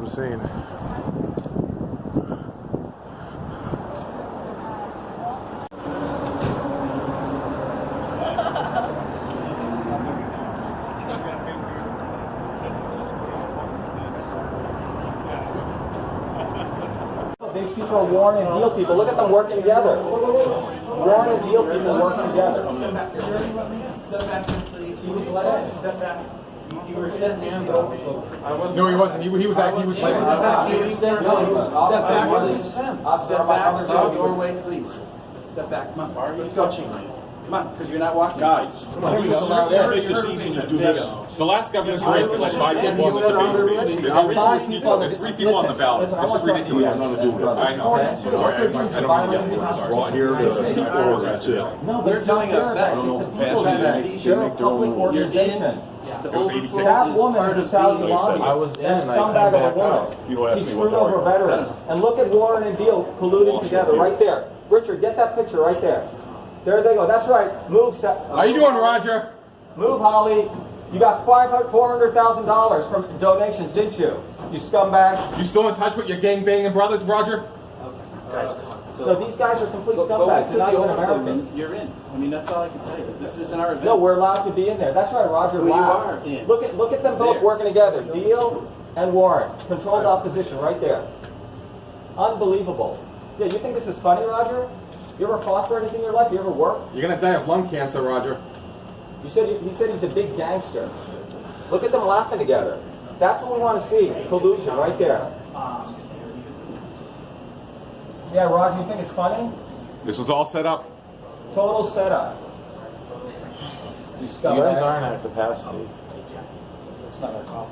insane. These people are Warren and Deal people. Look at them working together. Warren and Deal people working together. Step back, please. He was let in. Step back. You were sent to the overflow. No, he wasn't. He was Step back. You were sent to Step back, please. Step back. Stop your way, please. Step back. Come on. Why are you touching me? Come on, because you're not walking. Guys, come on. you make this easy and just do this. The last governor's race is like 5 people on the debate. There's three people on the ballot. This is ridiculous. I know. Okay? I don't We're here to support. That's it. No, they're doing a best. They're a public organization. The overflow That is woman part is a of Saudi being lobby. I was in That and I scumbag came of a back out. woman. You don't ask She me screwed what over veterans. And look at Warren and Deal colluding together right there. Richard, get that picture right there. There they go. That's right. Move. How you doing, Roger? Move, Holly. You got $400,000 from donations, didn't you? You scumbag. You still in touch with your gang-banging brothers, Roger? No, these guys are complete Go scumbags. into They're not the even overflow Americans. rooms. You're in. I mean, that's all I can tell you. This isn't our event. No, we're allowed to be in there. That's right, Roger. Well, you laughed. are in. Look at them both There. working together. Deal and Warren. Controlled opposition right there. Unbelievable. Yeah, you think this is funny, Roger? You ever fought for anything in your life? You ever worked? You're gonna die of lung cancer, Roger. He said he's a big gangster. Look at them laughing together. That's what we want to see. Collusion right there. Yeah, Roger, you think it's funny? This was all set up. Total setup. You You guys scumbag. aren't at capacity. It's not our call.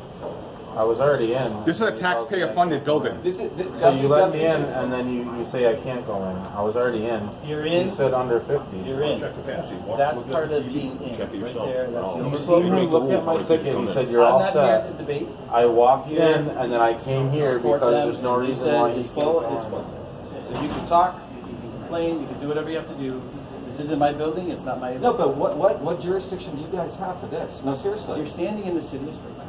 I was already in. This is a taxpayer-funded building. This is So you let me in, and then you say I can't go in. I was already in. You're in. You said under 50. You're in. That's part of being in. Check it Right yourself. there. That's the You overflow see me room. look at my ticket. You said you're I'm all not here to set. debate. I walked Here. in, and then I came here Support because them. there's no You reason said why it's you full. can't It's go full. in. So you can talk, you can complain, you can do whatever you have to do. This isn't my building. It's not my event. No, but what jurisdiction do you guys have for this? No, seriously. You're standing in the city of Springfield.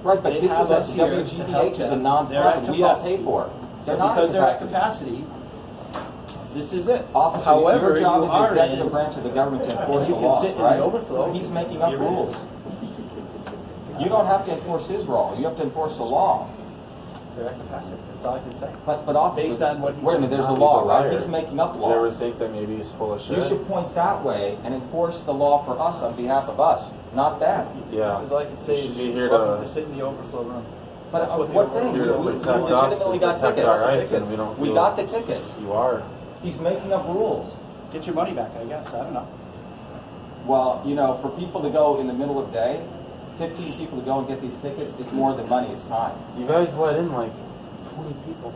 Right, but They this have is a us here to help WGBH is a them. non-profit. They're at We all capacity. pay for it. So They're not because they're at capacity. capacity, this is it. Officer, However, your job you is the are executive in, branch of the government to enforce you the can laws, sit in the right? overflow. He's making up You're in. rules. You don't have to enforce his role. You have to enforce the law. They're at capacity. That's all I can say. But officer, Based on what he wait a minute, there's a He's law, a right? liar. He's making up Did you ever laws. think that maybe he's full of shit? You should point that way and enforce the law for us on behalf of us, not that. Yeah. This is all I can say. You Is should be here welcome to- to sit in the overflow room. But That's what what the thing? Here to We protect us, legitimately to got protect tickets. our rights, and we don't We feel- got the tickets. You are. He's making up rules. Get your money back, I guess. I don't know. Well, you know, for people to go in the middle of the day, 15 people to go and get these tickets, it's more than money, it's time. You guys let in like 20 people.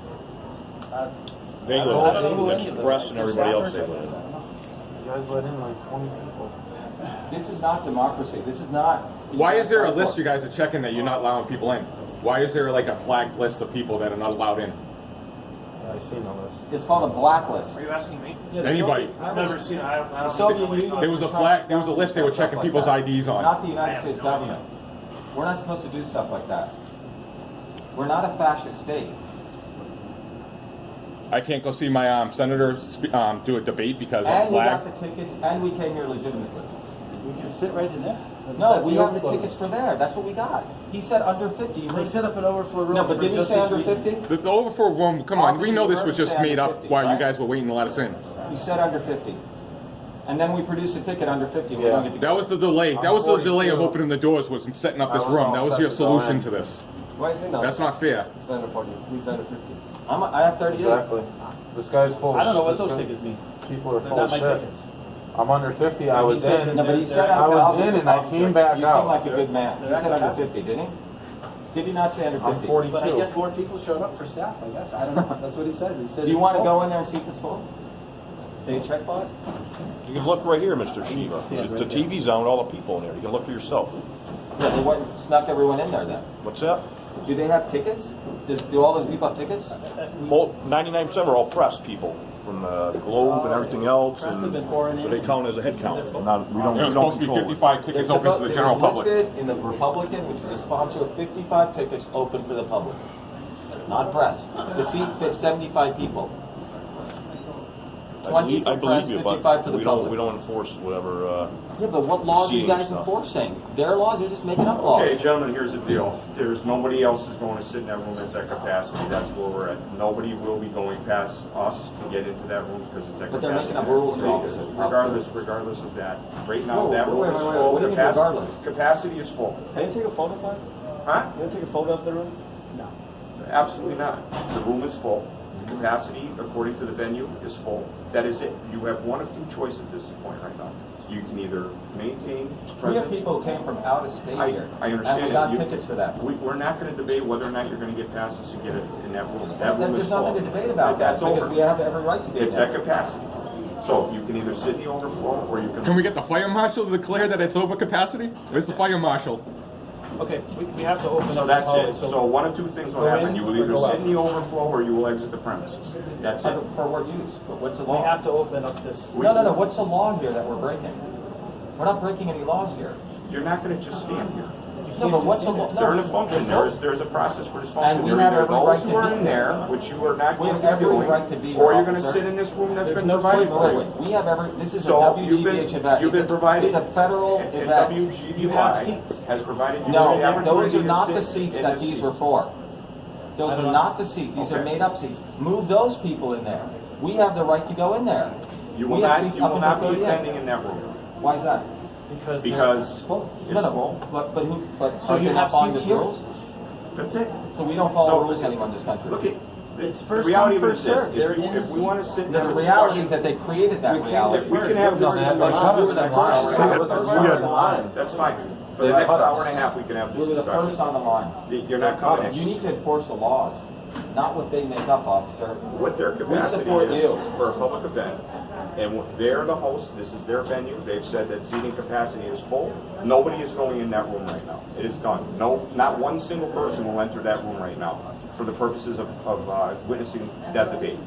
They I don't know let who in, any it's of them press are. and everybody else they Staffers, let I in. don't know. You guys let in like 20 people. This is not democracy. This is not. Why is there a list you guys are checking that you're not allowing people in? Why is there like a flagged list of people that are not allowed in? I seen the list. It's called a blacklist. Are you asking me? Yeah, the Anybody. Soviet- I've never seen it. I The don't Soviet think Union. There was a flag. There was a list they were checking people's IDs on. Not the United States government. We're not supposed to do stuff like that. We're not a fascist state. I can't go see my senator do a debate because I'm And we got flagged. the tickets, and we came here legitimately. We can sit right in there. No, That's we have the overflow. tickets for there. That's what we got. He said under 50. You They heard- set up an overflow room. No, but for didn't he just say this under reason. 50? The overflow room. Come on, we know this was just Officer, you made heard up 50, while you right? guys were waiting to let us in. He said under 50. And then we produce a ticket under 50. We Yeah. don't get to That go. was the delay. That I'm was the delay of 42. opening the doors. Was setting up I this was room. all That was set your to go solution in. to this. Why is he not? That's not fair. He's under 40. He's under 50. I have 38. Exactly. This guy's full of shit. I don't know what those tickets mean. People are They're full not of my shit. tickets. I'm under 50. I was He said in. No, but he said I was officer, in and I officer, came back you out. seem like a good man. He They're said at under capacity. 50, didn't he? Did he not say under 50? I'm 40. But I 22. guess more people showed up for staff, I guess. I don't know. That's what he said. He said Do you it's want to full. go in there and see if it's full? Can you check for us? You can look right here, Mr. Shiva. The TV's on with all the people in there. You can look for yourself. Yeah, but what snuck everyone in there then? What's that? Do they have tickets? Do all those people have tickets? 99% are all press people from the Globe and everything else, Press have been and pouring so in. they count as a head count. They're Not, we There don't was supposed to be control it. 55 tickets open to the general It was public. listed in the Republican, which is a sponsor, of 55 tickets open for the public. not press. The seat fits 75 people. 20 for I press, believe you, 55 but for the we public. don't enforce whatever. Yeah, but what laws are you seating guys stuff. enforcing? Their laws, you're just making up laws. Okay, gentlemen, here's the deal. There's nobody else is going to sit in that room that's at capacity. That's where we're at. Nobody will be going past us to get into that room because it's at But capacity. they're making up rules here, officer. Regardless of that. Right now, Whoa, that room wait, is wait, wait, full. what do you mean regardless? Capacity is full. Can you take a photo, please? Huh? Can you take a photo of the room? Absolutely not. The room is full. The capacity, according to the venue, is full. That is it. You have one of two choices at this point right now. You can either maintain We have presence. people who came from out of state here. I understand And we that. got You- tickets for that. We're not going to debate whether or not you're going to get past us and get it in that room. That room There's is full. nothing to debate about that, That's because over. we have every right to be It's there. at capacity. So you can either sit in the overflow or you can. Can we get the fire marshal to declare that it's over capacity? Where's the fire marshal? Okay, we have to open So up that's this hallway, it. So one of two things will Go happen. in You will or either go sit out. in the overflow or you will exit the premises. That's it. For what use? For what's the we law? have to open up this. No. What's the law here that we're breaking? We're not breaking any laws here. You're not going to just stand here. No, but what's the law? No, During a function, there's a process for this And function. we You're have either every those right to who are be in there. there, which you are not We going have to be every doing, right to be or here, you're going to officer. sit in this room that's There's been no provided seats for for you. We have every. This is So a you've WGBH been event. you've been provided. It's a federal and event. WGBY You have seats. has provided you No, the opportunity those are to not sit the seats in that the these seat. were for. Those are not the seats. These are Okay. made-up seats. Move those people in there. We have the right to go in there. You will We have not. seats You up will until not be 38. attending in that room Why is that? Because because Full. it's No. full. But who? But So are you they not have following seats the here? rules? That's it. So we don't follow So, rules anymore in this country. Look at It's the first reality come, of it first is this. served. They're in If we want to sit in The a reality discussion, is that they created that reality. we can have this discussion. That's fine. For the next hour and a half, we can have We this were the first discussion. on the line. You're not coming. You need to enforce the laws, not what they make up, officer. What their capacity support is you. for a public event, and they're the host, this is their venue, they've said that seating capacity is full. Nobody is going in that room right now. It is done. No, not one single person will enter that room right now for the purposes of witnessing that debate.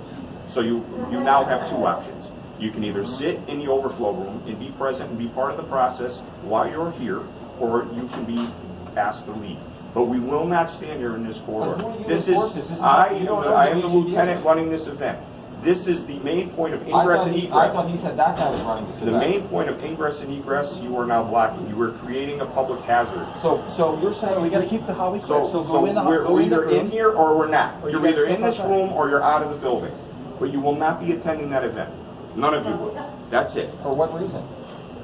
So you now have two options. You can either sit in the overflow room and be present and be part of the process while you're here, or you can be asked to leave. But we will not stand here in this corridor. But who are you to This enforce is, this? This is I not- you don't know I the am the WGBH. lieutenant running this event. This is the main point of I ingress thought and he egress. said that guy was running this The event. main point of ingress and egress, you are now blocking. You are creating a public hazard. So you're saying we got to keep the hallway So, clear. So go in the we're go in the either in room. here or we're not. Or you You're gotta either step in this outside. room or you're out of the building. But you will not be attending that event. None of you will. That's it. for what reason?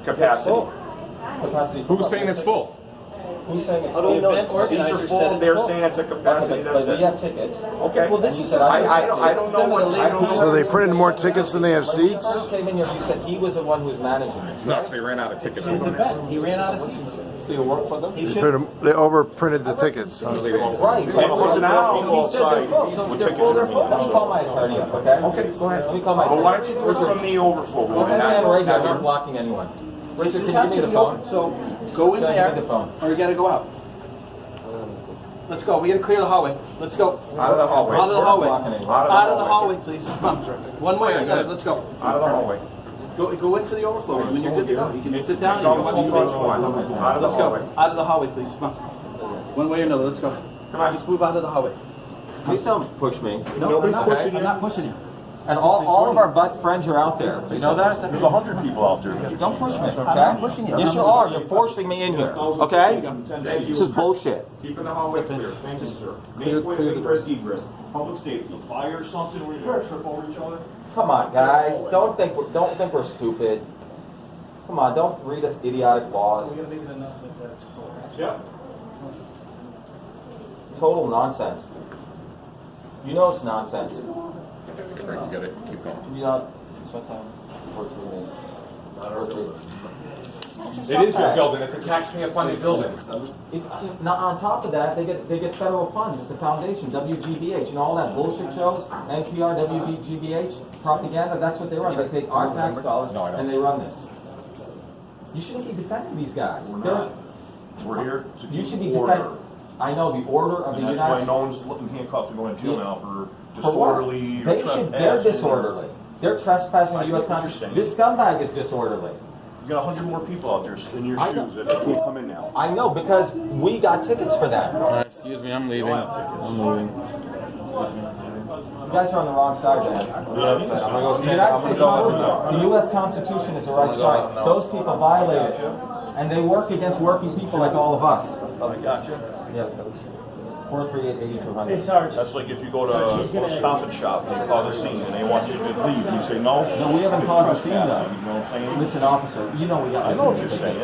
Capacity. Capacity. Who's saying it's full? Who's saying it's The full? event Seats are organizer said full. it's They're full. saying it's a capacity. Okay, That's but we it. have tickets. Okay. Well, this And is- you said, I don't know what, I don't know. So they printed more tickets than they have When you seats? first came in here, you said he was the one who was managing this, No, right? because they ran out of tickets. His event. He ran out of seats. So you work for them? He They should. overprinted the tickets. Right. And so So now, he said they're full, so outside if they're full, they're full. Let me call my attorney up, okay? Okay, go ahead. Let me call my But attorney. why don't you do it from the overflow room? Go ahead, and stand not- right here, I'm not not here? blocking anyone. Richard, This can has you give to me be the phone? open. So go in Show me there, the phone. or you got to go out. Let's go. We got to clear the hallway. Let's go. Out of the hallway. Out of the We're not hallway. blocking anyone. Out of the hallway, please. Come on. One way or another. Let's go. Out of the hallway. Go into the overflow room, and you're good to go. You can sit down. It's You all can the watch the phone debate. calls one. Out of the Let's go. hallway. Out of the hallway, please. Come on. One way or another. Let's go. Come on. Just move out of the hallway. Please don't push me. No, Nobody's I'm not. pushing you. I'm not pushing you. And all of our butt friends are out there. You know that? There's 100 people out there. Don't push me, okay? I'm not pushing you. Yes, you are. You're forcing me in here, okay? Thank This you. is bullshit. Keeping the hallway clear. Thank you, sir. Clear- Main point clear of the- ingress, egress, public safety. Fire or something, we're gonna trip over each other. Come on, guys. Don't think we're stupid. Come on, don't read us idiotic laws. We got to make an announcement that it's full. Yeah. Total nonsense. You know it's nonsense. You get it. Keep going. You know, since what time? 14 It is your building, it's a taxpayer-funded building. It's not on top of that. They get federal funds. It's a foundation, WGBH, and all that bullshit shows. NPR, WGBH, propaganda. That's what they run. They take our tax dollars No, I don't. and they run this. You shouldn't be defending these guys. They're- We're here to You should be keep order. defending. I know the order of the And that's United why States. no one's looking handcuffed and going to jail now for For what? disorderly or They're trespassing. disorderly. They're trespassing I the get U.S. what you're Constitution. saying. This scumbag is disorderly. You got 100 more people out there in your I know. shoes that they can't come in now. I know because we got tickets for that. Excuse me, I'm leaving. I'm leaving. You guys are on the wrong side, man. The U.S. Constitution is the right side. Those people violate it, and they work against working people like all of us. I got you. Yes. 438-8200. That's like if you go to Stop and Shop and you call the scene and they want you to leave and you say no. No, we haven't it's caused a scene though. trespassing, you know what I'm saying? Listen, officer, you know we got. I know what you're saying.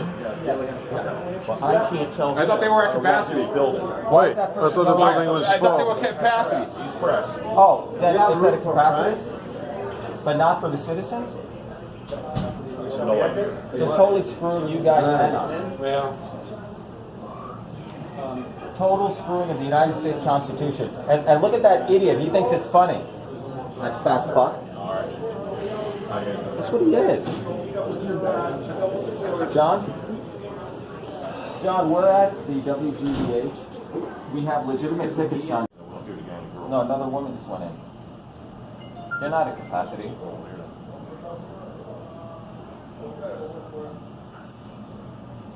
But I can't tell. I thought they were at capacity. Building. Wait, I thought the building was I thought they were full. at capacity. He's press. Oh, that it's at a capacity, but not for the citizens. No idea. They're totally screwing you guys and us. Total screwing of the United States Constitution. And look at that idiot. He thinks it's funny. That fast fuck. That's what he is. John, we're at the WGBH. We have legitimate tickets, John. No, another woman just went in. They're not at capacity.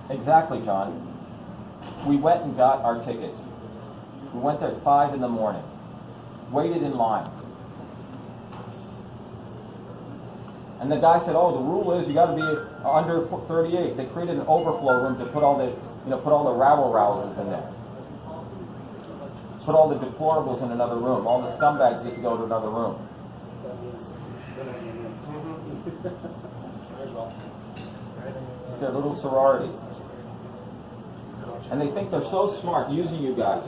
Exactly, John. We went and got our tickets. We went there at 5 in the morning. Waited in line. And the guy said, "Oh, the rule is you got to be under 38." They created an overflow room to put all the, put all the rabble-rousers in there. Put all the deplorables in another room. All the scumbags get to go to another room. It's their little sorority. And they think they're so smart using you guys,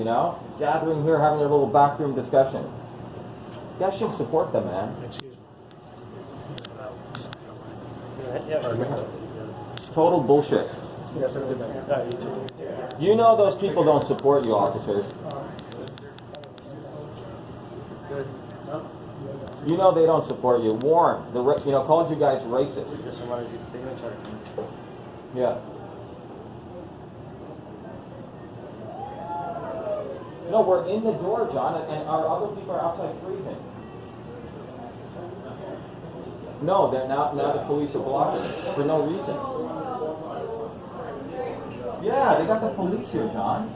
gathering here, having their little backroom discussion. You guys should support them, man. Total bullshit. You know those people don't support you, officers. You know they don't support you. Warren, called you guys racist. Yeah. No, we're in the door, John, and our other people are outside freezing. No, they're not. Now the police are blocking it for no reason. Yeah, they got the police here, John.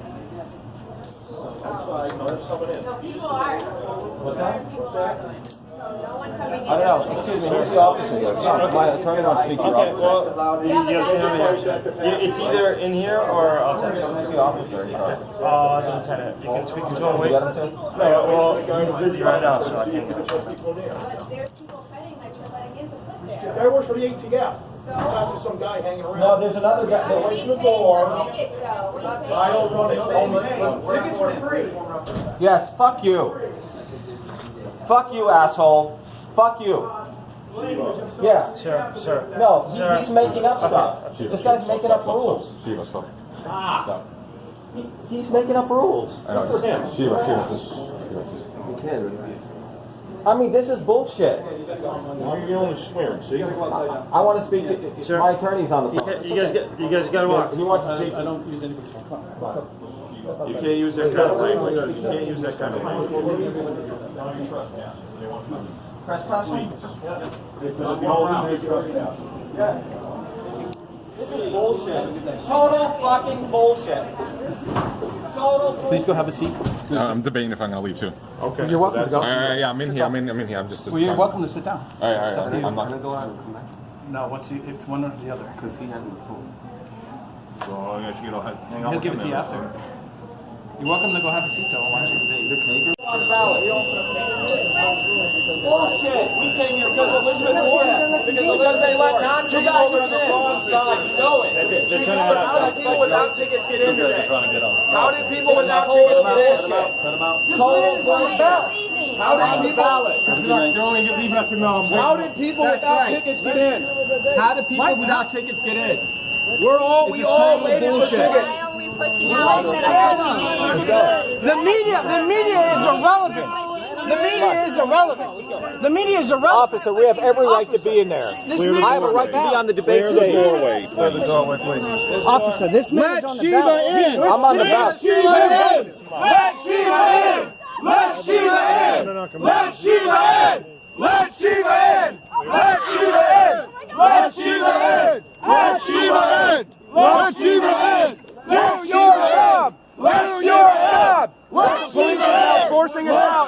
No, people are. What's that? No one coming in. I don't know. Excuse me, who's the officer there? My attorney wants to speak to your officer. It's either in here or outside. Who's the officer? The lieutenant. You can speak to him. You got him too? No, well, he's busy right now, so I can't. But there's people fighting that you're letting in to put there. Guy works for the ATF. Not just some guy hanging around. No, there's another guy. We Right paid in the for door. tickets, though. We paid. I don't run it. Tickets were free. Yes, fuck you. Fuck you, asshole. Fuck you. Yeah. Sir. No, he's making up stuff. This guy's making up rules. He's making up rules. For him. I mean, this is bullshit. Why are you only swearing? See? I want to speak to my attorney's on the phone. You guys got to walk. He wants to speak. I don't use anybody's phone. You can't use that kind of language. You can't use that kind of language. Trespassing? This is bullshit. Total fucking bullshit. Total bullshit. Please go have a seat. I'm debating if I'm going to leave too. Okay. You're welcome to go. Yeah, I'm in here. I'm in here. I'm just. Well, you're welcome to sit down. All right. I'm not. No, it's one or the other. Because he has the phone. So I guess hang out. He'll give it to you after. You're welcome to go have a seat though. Why don't you debate? On the ballot. Bullshit. We came here because of Elizabeth Warren. Because they let non-Jews over on the wrong side. You know it. How did people without tickets get in today? How did people without tickets get in? Total bullshit. How did people? You're only leaving us to know. How did people without tickets get in? How did people without tickets get in? We all waited for tickets. Why are we pushing out instead of pushing in? The media is irrelevant. The media is irrelevant. Officer, we have every right to be in there. I have a right to be on the debate stage. Officer, this man is on the ballot. I'm on the ballot. Let Shiva in! Let Shiva in! Let Shiva in! Let Shiva in! Let Shiva in! Let Shiva in! Let Shiva in! Let Shiva in! Do your job! Let Shiva in! Let Shiva in! Forcing us out!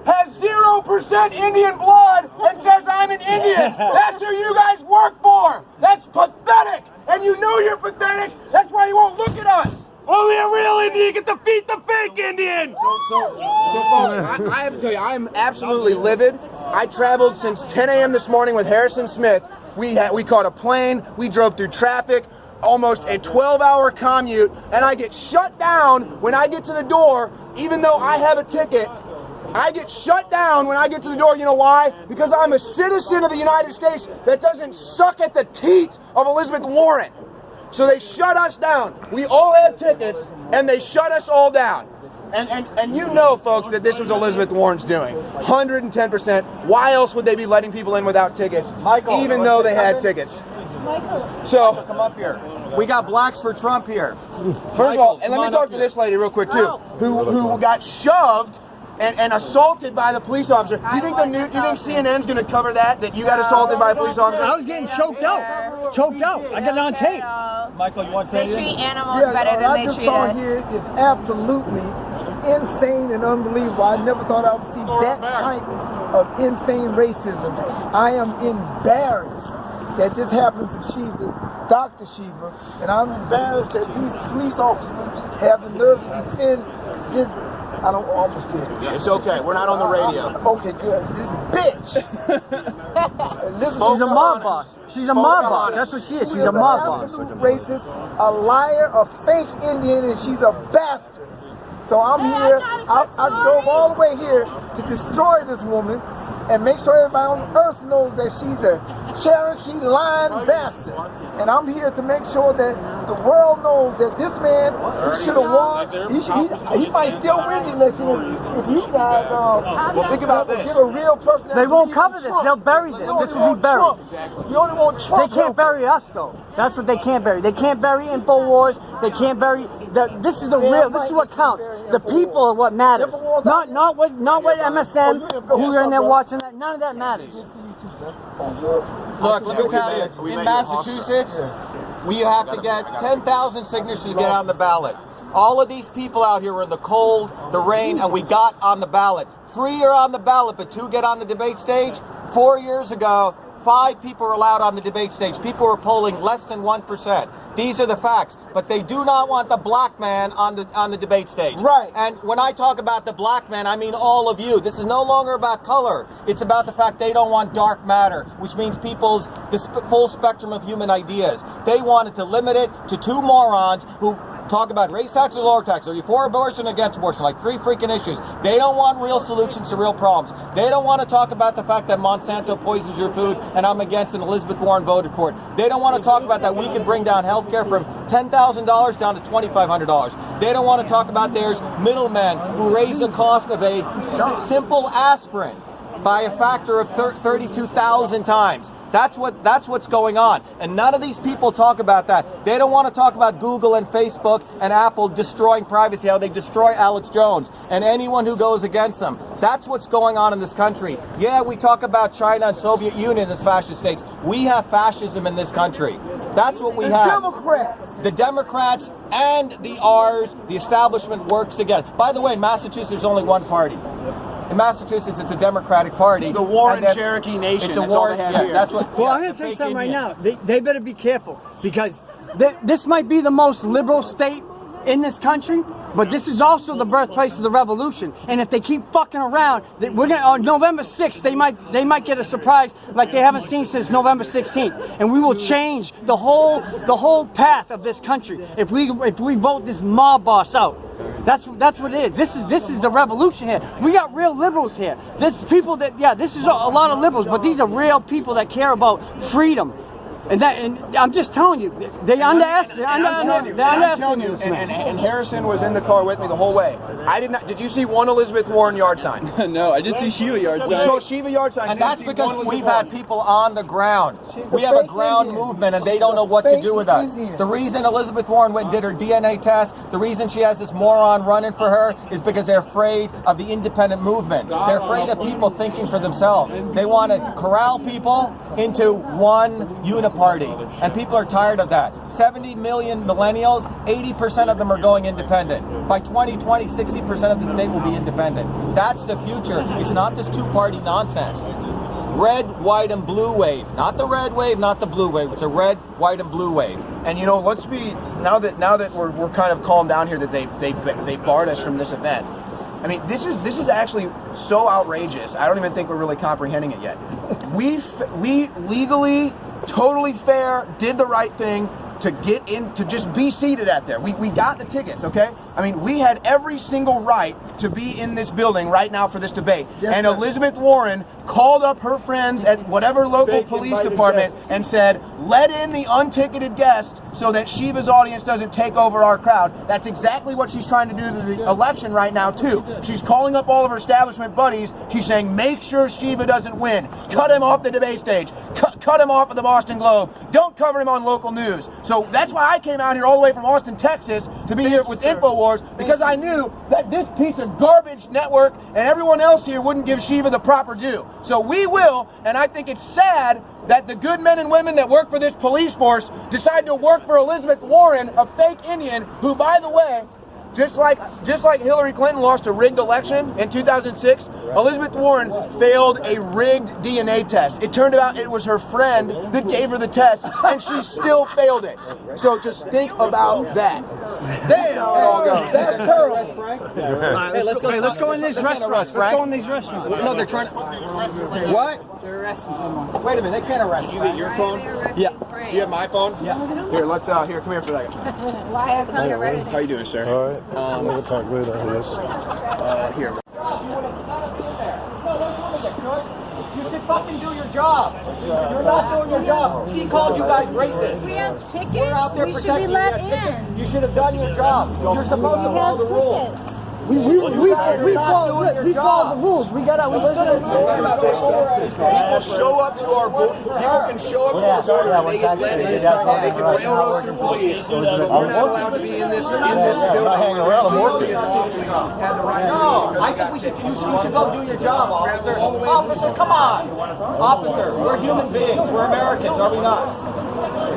has 0% Indian blood and says I'm an Indian. That's who you guys work for. That's pathetic. And you know you're pathetic. That's why you won't look at us. Only a real Indian can defeat the fake Indian. So folks, I have to tell you, I'm absolutely livid. I traveled since 10 a.m. this morning with Harrison Smith. We caught a plane. We drove through traffic. Almost a 12-hour commute, and I get shut down when I get to the door, even though I have a ticket. I get shut down when I get to the door. You know why? Because I'm a citizen of the United States that doesn't suck at the teat of Elizabeth Warren. So they shut us down. We all have tickets, and they shut us all down. And you know, folks, that this was Elizabeth Warren's doing. 110%. Why else would they be letting people in without tickets, Michael, even though they had tickets? So, come up here. We got blacks for Trump here. First of all, and let me talk to this lady real quick too, who got shoved and assaulted by the police officer. Do you think CNN's going to cover that you got assaulted by a police officer? I was getting choked out. Choked out. I got it on tape. Michael, you want to say They anything? treat animals better than they treat us. Here is absolutely insane and unbelievable. I never thought I would see that type of insane racism. I am embarrassed that this happened to Shiva, Dr. Shiva, and I'm embarrassed that these police officers have the nerve to defend this. I don't almost feel it. It's okay. We're not on the radio. Okay, good. This bitch. She's a mob boss. She's a mob boss. That's what she is. She's a mob boss. Absolute racist, a liar, a fake Indian, and she's a bastard. So I'm here. I drove all the way here to destroy this woman and make sure everybody on earth knows that she's a Cherokee lying bastard. And I'm here to make sure that the world knows that this man, he should have won. He might still win the election if you guys think about this. give a real person. They won't cover this. They'll bury this. This will be buried. You only want Trump. They can't bury us, though. That's what they can't bury. They can't bury InfoWars. They can't bury. This is the real. This is what counts. The people are what matters. Not what MSN who are in there watching that. None of that matters. Look, let me tell you, in Massachusetts, we have to get 10,000 signatures to get on the ballot. All of these people out here were in the cold, the rain, and we got on the ballot. 3 are on the ballot, but 2 get on the debate stage. 4 years ago, 5 people were allowed on the debate stage. People were polling less than 1%. These are the facts, but they do not want the black man on the debate stage. Right. And when I talk about the black man, I mean all of you. This is no longer about color. It's about the fact they don't want dark matter, which means people's full spectrum of human ideas. They wanted to limit it to 2 morons who talk about race tax or lower tax. Are you for abortion or against abortion? Like 3 freaking issues. They don't want real solutions to real problems. They don't want to talk about the fact that Monsanto poisons your food and I'm against and Elizabeth Warren voted for it. They don't want to talk about that we can bring down health care from $10,000 down to $2,500. They don't want to talk about there's middlemen who raise the cost of a simple aspirin by a factor of 32,000 times. That's what's going on. And none of these people talk about that. They don't want to talk about Google and Facebook and Apple destroying privacy, how they destroy Alex Jones and anyone who goes against them. That's what's going on in this country. Yeah, we talk about China and Soviet Union as fascist states. We have fascism in this country. That's what we have. The Democrats and the R's, the establishment works together. By the way, in Massachusetts, there's only one party. In Massachusetts, it's a Democratic Party. It's the Warren Cherokee Nation. It's a that's all they have here. That's what. Well, I'm going to tell you something right now. They better be careful because this might be the most liberal state in this country, but this is also the birthplace of the revolution. And if they keep fucking around, we're gonna on November 6th they might get a surprise like they haven't seen since November 16th, and we will change the whole path of this country if we vote this mob boss out. That's what it is. This is the revolution here. We got real liberals here. There's people that this is a lot of liberals, but these are real people that care about freedom. And I'm just telling you, they underestimate this man. And Harrison was in the car with me the whole way. I did not. Did you see one Elizabeth Warren yard sign? No, I did see Shiva yard sign. We saw Shiva yard sign. And that's because we've had people on the ground. We have a ground movement, and they don't know what to do with us. The reason Elizabeth Warren went and did her DNA test, the reason she has this moron running for her, is because they're afraid of the independent movement. They're afraid of people thinking for themselves. They want to corral people into one uniparty party. And people are tired of that. 70 million millennials, 80% of them are going independent. By 2020, 60% of the state will be independent. That's the future. It's not this two-party nonsense. Red, white, and blue wave. Not the red wave, not the blue wave. It's a red, white, and blue wave. And you know, let's be now that we're kind of calmed down here that they barred us from this event. I mean, this is actually so outrageous. I don't even think we're really comprehending it yet. We legally, totally fair, did the right thing to get in, to just be seated at there. We got the tickets, okay? I mean, we had every single right to be in this building right now for this debate. Yes, and sir. Elizabeth Warren called up her friends at whatever local police department and said, let in the unticketed guests so that Shiva's audience doesn't take over our crowd. That's exactly what she's trying to do to the election right now, too. She's calling up all of her establishment buddies. She's saying, make sure Shiva doesn't win. Cut him off the debate stage. Cut him off of the Boston Globe. Don't cover him on local news. So that's why I came out here all the way from Austin, Texas to be here with Infowars, because I knew that this piece of garbage network and everyone else here wouldn't give Shiva the proper due. So we will, and I think it's sad that the good men and women that work for this police force decide to work for Elizabeth Warren, a fake Indian, who, by the way, just like Hillary Clinton lost a rigged election in 2006, Elizabeth Warren failed a rigged DNA test. It turned out it was her friend that gave her the test, and she still failed it. So just think about that. Damn, that's terrible. Let's go in these restaurants. Let's go in these restaurants. No, they're trying to... What? They're arresting someone. Wait a minute, they can't arrest Did you get your phone? Yeah. Do you have my phone? Yeah. Here, let's here, come here for a second. Why have you arrested? How you doing, sir? All right. We'll talk later, I guess. Here. You should fucking do your job. You're not doing your job. She called you guys racist. We have tickets. We're out there We should protecting be let you. in. You should have done your job. You're supposed to follow the rules. We follow the rules. We stood People show up to our border. People can show up to our border and they get let in. They can railroad through police, but we're not allowed to be in this building. No, I think you should go do your job, officer. Officer, come on. Officer, we're human beings. We're Americans, are we not?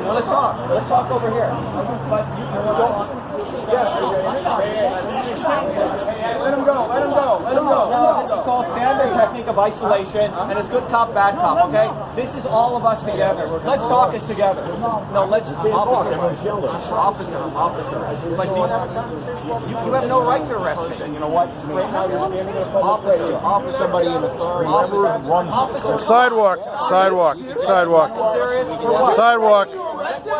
Now let's talk. Let's talk over here. Let him go. Let him go. Let him go. No, this is called standard technique of isolation, and it's good cop, bad cop, okay? This is all of us together. Let's talk it together. No, let's... Officer. But you have no right to arrest me. You know what? Right now you're standing in a officer, somebody in authority. Officer. Sidewalk. Arrest me for what? Let's go.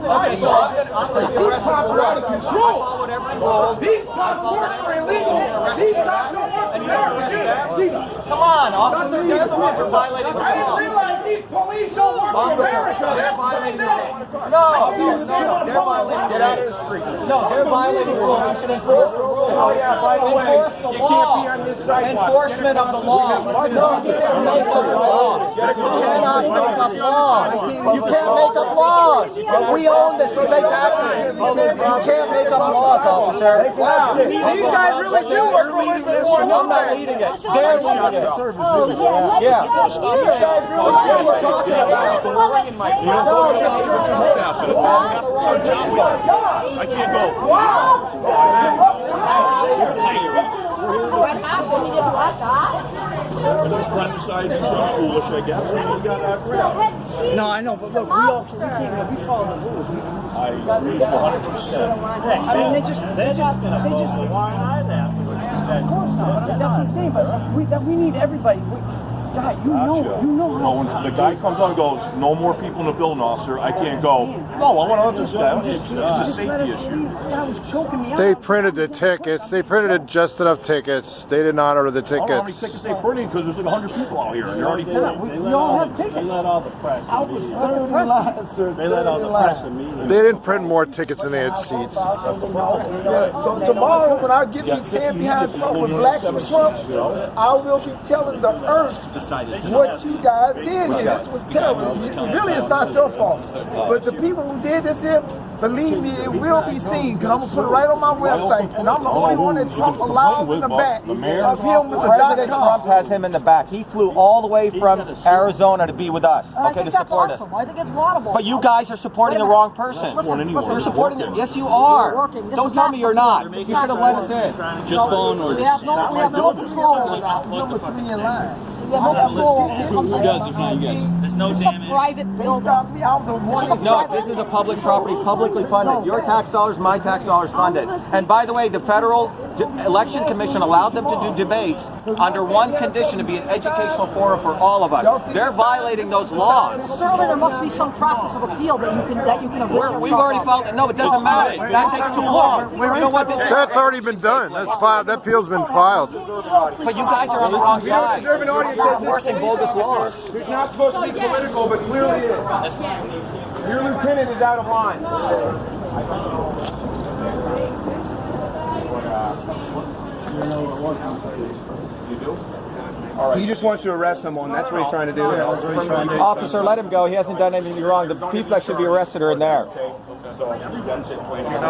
Okay, so I'm going to be arrested for what? I followed every rule. These cops are illegal. These cops And you don't arrest that? Come on, officers, they're the ones who are violating the law. I didn't realize these police don't work for America. They're violating the law. No, they're violating the law. No, they're violating the law. You should enforce the law. Oh yeah, by the way, enforce the law. Enforcement of the law. No, you can't make up laws. You cannot make up laws. You can't make up laws. We own this. We pay taxes. You can't make up laws, officer. Wow. These guys really do work for Elizabeth Warren. I'm not leading it. They're leading it. Yeah. You guys really know what we're talking about. I can't go. Friend decided to do something foolish, I guess, and he got that grab. No, I know, but look, we follow the rules. I agree 100%. I mean, they just. Why are they? Of course not. That's what I'm saying. But we need everybody. Guy, you know how. When the guy comes on and goes, no more people in the building, officer, I can't go. No, I want to let this guy. It's a safety issue. That was choking me out. They printed the tickets. They printed just enough tickets. They did not order the I don't know how many tickets. tickets they printed because there's like 100 people out here and they're already full. We all have tickets. They let all the press. They let all the press immediately. They didn't print more tickets than they had seats. So tomorrow, when I get me stand behind Trump with blacks and Trump, I will be telling the earth what you guys did here. This was terrible. Really, it's not your fault. But the people who did this here, Believe me, it will be seen, because I'm going to put it right on my website, and I'm the only one that Trump allowed in the back of him with the President .com. Trump has him in the back. He flew all the way from Arizona to be with us, I okay, think to that's support awesome. us. I think it's laudable. But you guys are supporting the wrong person. Listen, You're supporting it. Yes, you are. working. This Don't is tell not me you're something- not. it's You not should have let us something- in. Just following orders. We have no control over that. Number 3 in line. We have no control over it. Who does if not you guys? There's no This is a damage. private They building. stopped me out the one. No, this is a public property, it's publicly funded. Your tax dollars, my tax dollars funded. And by the way, the Federal Election Commission allowed them to do debates under one condition, to be an educational forum for all of us. They're violating those laws. Certainly there must be some process of appeal that you can avail We've already filed it. No, it doesn't matter. That takes too long. You know what? That's already been done. That's filed. That appeal's been filed. But you guys are on the wrong side. Deserve an audience You're that's enforcing bogus laws. It's not supposed to be political, but clearly is. Your lieutenant is out of line. He just wants to arrest someone. That's what he's trying to do. Officer, let him go. He hasn't done anything wrong. The people that should be arrested are in there. So that's it, plain and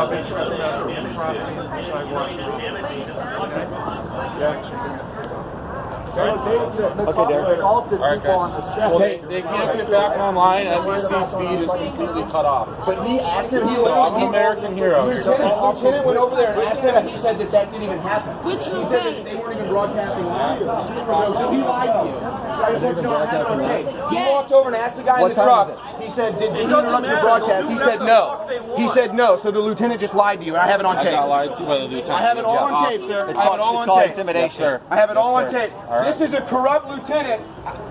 Okay, Derek. Well, they can't get back online. NBC's feed is completely cut off. But he asked him, So I'm an American hero. Lieutenant went over there and asked him, and he said that didn't even happen. Which He said that they weren't even broadcasting live. So he lied to you. So I just want you to know I have it on tape. He walked over and asked the guy in the truck. He said, did you interrupt your broadcast? He said no. He said no. So the lieutenant just lied to you, and I have it on tape. I got lied to by the lieutenant. I have it all on tape, sir. I have it all on called tape. intimidation. Yes, sir. I have it all on tape. This is a corrupt lieutenant.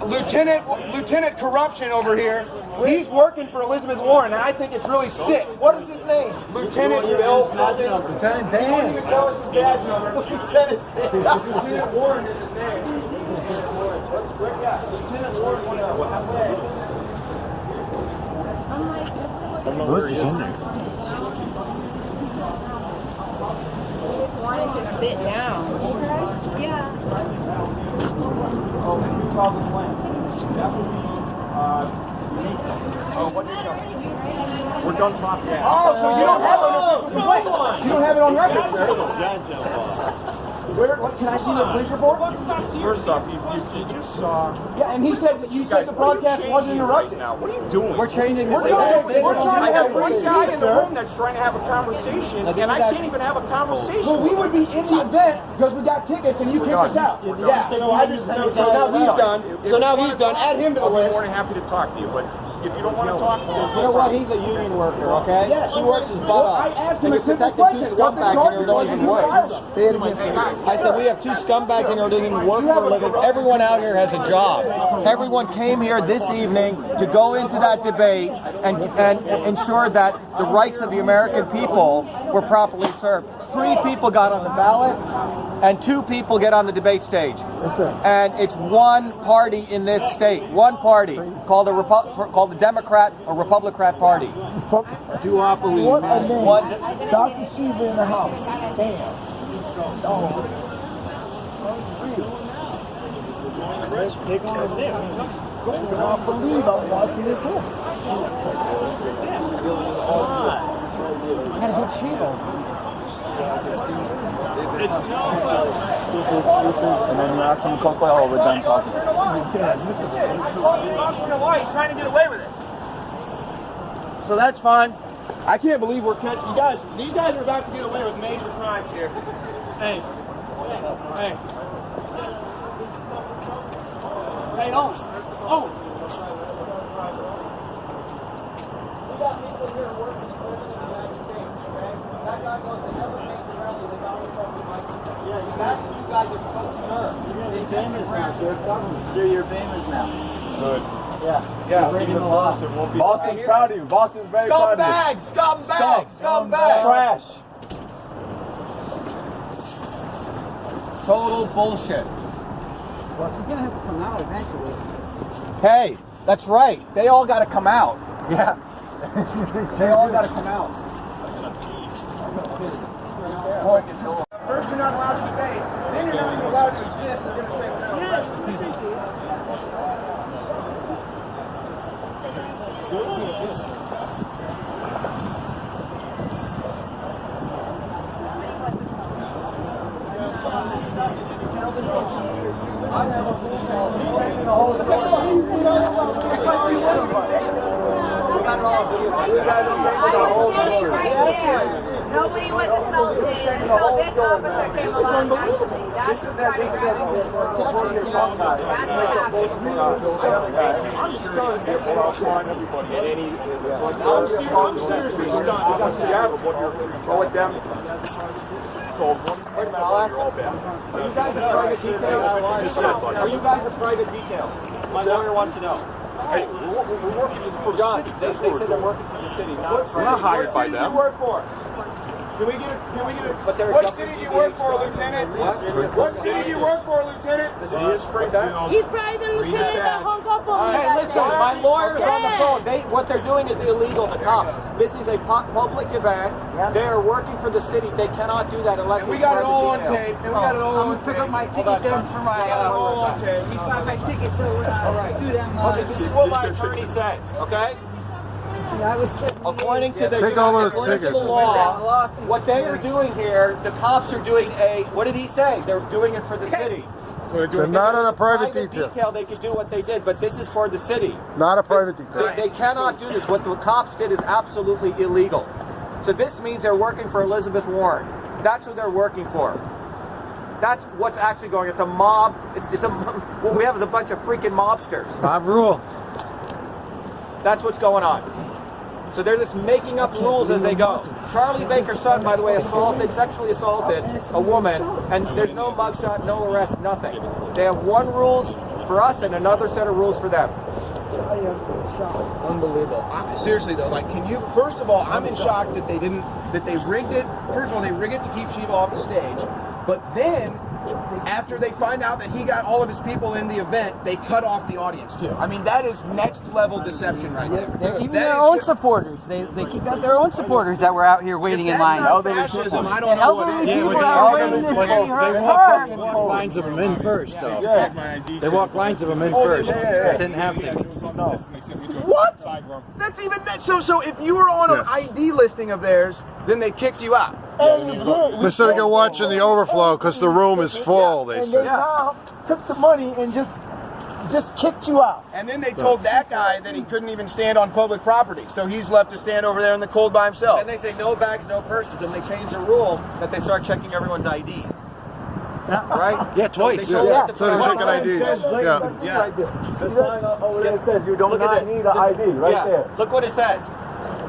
Lieutenant corruption over here. He's working for Elizabeth Warren, and I think it's really sick. What is his name? Lieutenant Bill. Lieutenant Dan. He won't even tell us his dad's number. Lieutenant Dan. Lieutenant Warren is his name. Lieutenant Warren went halfway. What's in there? Wanted to sit down. Yeah. We're done talking. Oh, so you don't have an official complaint? You don't have it on record, sir? Where? What, can I see the police report? First off, you just saw. Yeah, and he said that you said the broadcast wasn't interrupted. Now, what are you doing? We're changing this. We're trying to have one free guy speech, in the sir. room that's trying to have a conversation, Now, this and is I can't even have a conversation. Well, we would be in the event because we got tickets and you kicked us out. Yeah, so I just so now he's done. So now he's done. Add him to the I'll be list. more than happy to talk to you, but if you don't want to talk, You know what? He's a union worker, okay? Yes. He works his butt Well, off. I asked him And a you're simple protecting two question. What the scumbags in charges here that was don't and even you work. fired them? Say it again. I said we have two scumbags in here that don't even work for a living. Everyone out here has a job. Everyone came here this evening to go into that debate and ensure that the rights of the American people were properly served. 3 people got on the ballot, and 2 people get on the debate stage. And it's one party in this state, one party called the Democrat or Republican Party. Duopoly. What a name. One. Dr. Shiva in the house. Damn. I cannot believe I'm watching this here. I got a good Shiva. Stupid exclusive, and then you ask him to talk while we're done talking. Why? He's trying to get away with it. So that's fine. I can't believe we're catching you guys. These guys are about to get away with major crimes here. Hey. Hey. Hey, Owen. Owen. We got people here working for the President of the United States, okay? That guy goes to never makes a rally the Donald Trump invites him to. Yeah, that's what you guys are supposed to serve. You're famous now, sir. Sir, you're famous now. Good. Yeah. Breaking the law. Boston's proud of you. Boston's very proud of you. Scumbag! Trash. Total bullshit. Well, she's gonna have to come out eventually. Hey, that's right. They all got to come out. Yeah. They all got to come out. First, you're not allowed to debate. Then you're not even allowed to exist. They're going to say whatever. got it all on video. Nobody was assaulted until this officer came along, actually. That's what started driving me. That's what happened. I'm stunned that we're outside everybody at any. I'm seriously stunned because you have what you're going with them. So, wait a minute, I'll ask you. Are you guys a private detail? Are you guys a private detail? My lawyer wants to know. Hey, we're working for the city. They said they're working for the city, not We're not hired by them. What city do you work for? Can we get a, what city do you work for, Lieutenant? What city do you work for, Lieutenant? The city of Springfield. He's probably the lieutenant that hung up on me. Hey, listen, my lawyer's on the phone. What they're doing is illegal, the cops. This is a public event. They are working for the city. They cannot do that unless We got it all on tape. And we got it all on tape. Took up my ticket then for my, all on tape. he found my ticket to sue them. Okay, this is what my attorney says, okay? According to the Take all those according to tickets. the law, what they are doing here, the cops are doing what did he say? They're doing it for the city. They're not on a private detail. detail. They could do what they did, but this is for the city. Not a private detail. They cannot do this. What the cops did is absolutely illegal. So this means they're working for Elizabeth Warren. That's who they're working for. That's what's actually going. It's a mob. What we have is a bunch of freaking mobsters. Mob rule. That's what's going on. So they're just making up rules as they go. Charlie Baker's son, by the way, sexually assaulted a woman, and there's no mugshot, no arrest, nothing. They have one rules for us and another set of rules for them. Unbelievable. Seriously though, like, can you? First of all, I'm in shock that they rigged it. First of all, they rigged it to keep Shiva off the stage, but then after they find out that he got all of his people in the event, they cut off the audience too. I mean, that is next level deception right there. Even their own supporters. They kicked out their own supporters that were out here waiting in line. Fascism, I don't know what it is. People are waiting to see her. They walk lines of them in first, though. They walk lines of them in first. They didn't have tickets. What? That's even so. If you were on an ID listing of theirs, then they kicked you out. They said to go watching the overflow because the room is full, they said. Took the money and just kicked you out. And then they told that guy that he couldn't even stand on public property, so he's left to stand over there in the cold by himself. And they say no bags, no purses, and they change the rule that they start checking everyone's IDs. Right? Yeah, twice. So they're checking IDs. Yeah. The sign over there says you don't need an ID right there. Look what it says.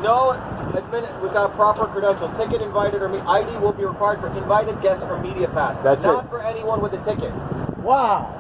No admitted without proper credentials, ticket invited or ID will be required for invited guests or media pass. Not for anyone with a ticket. Wow.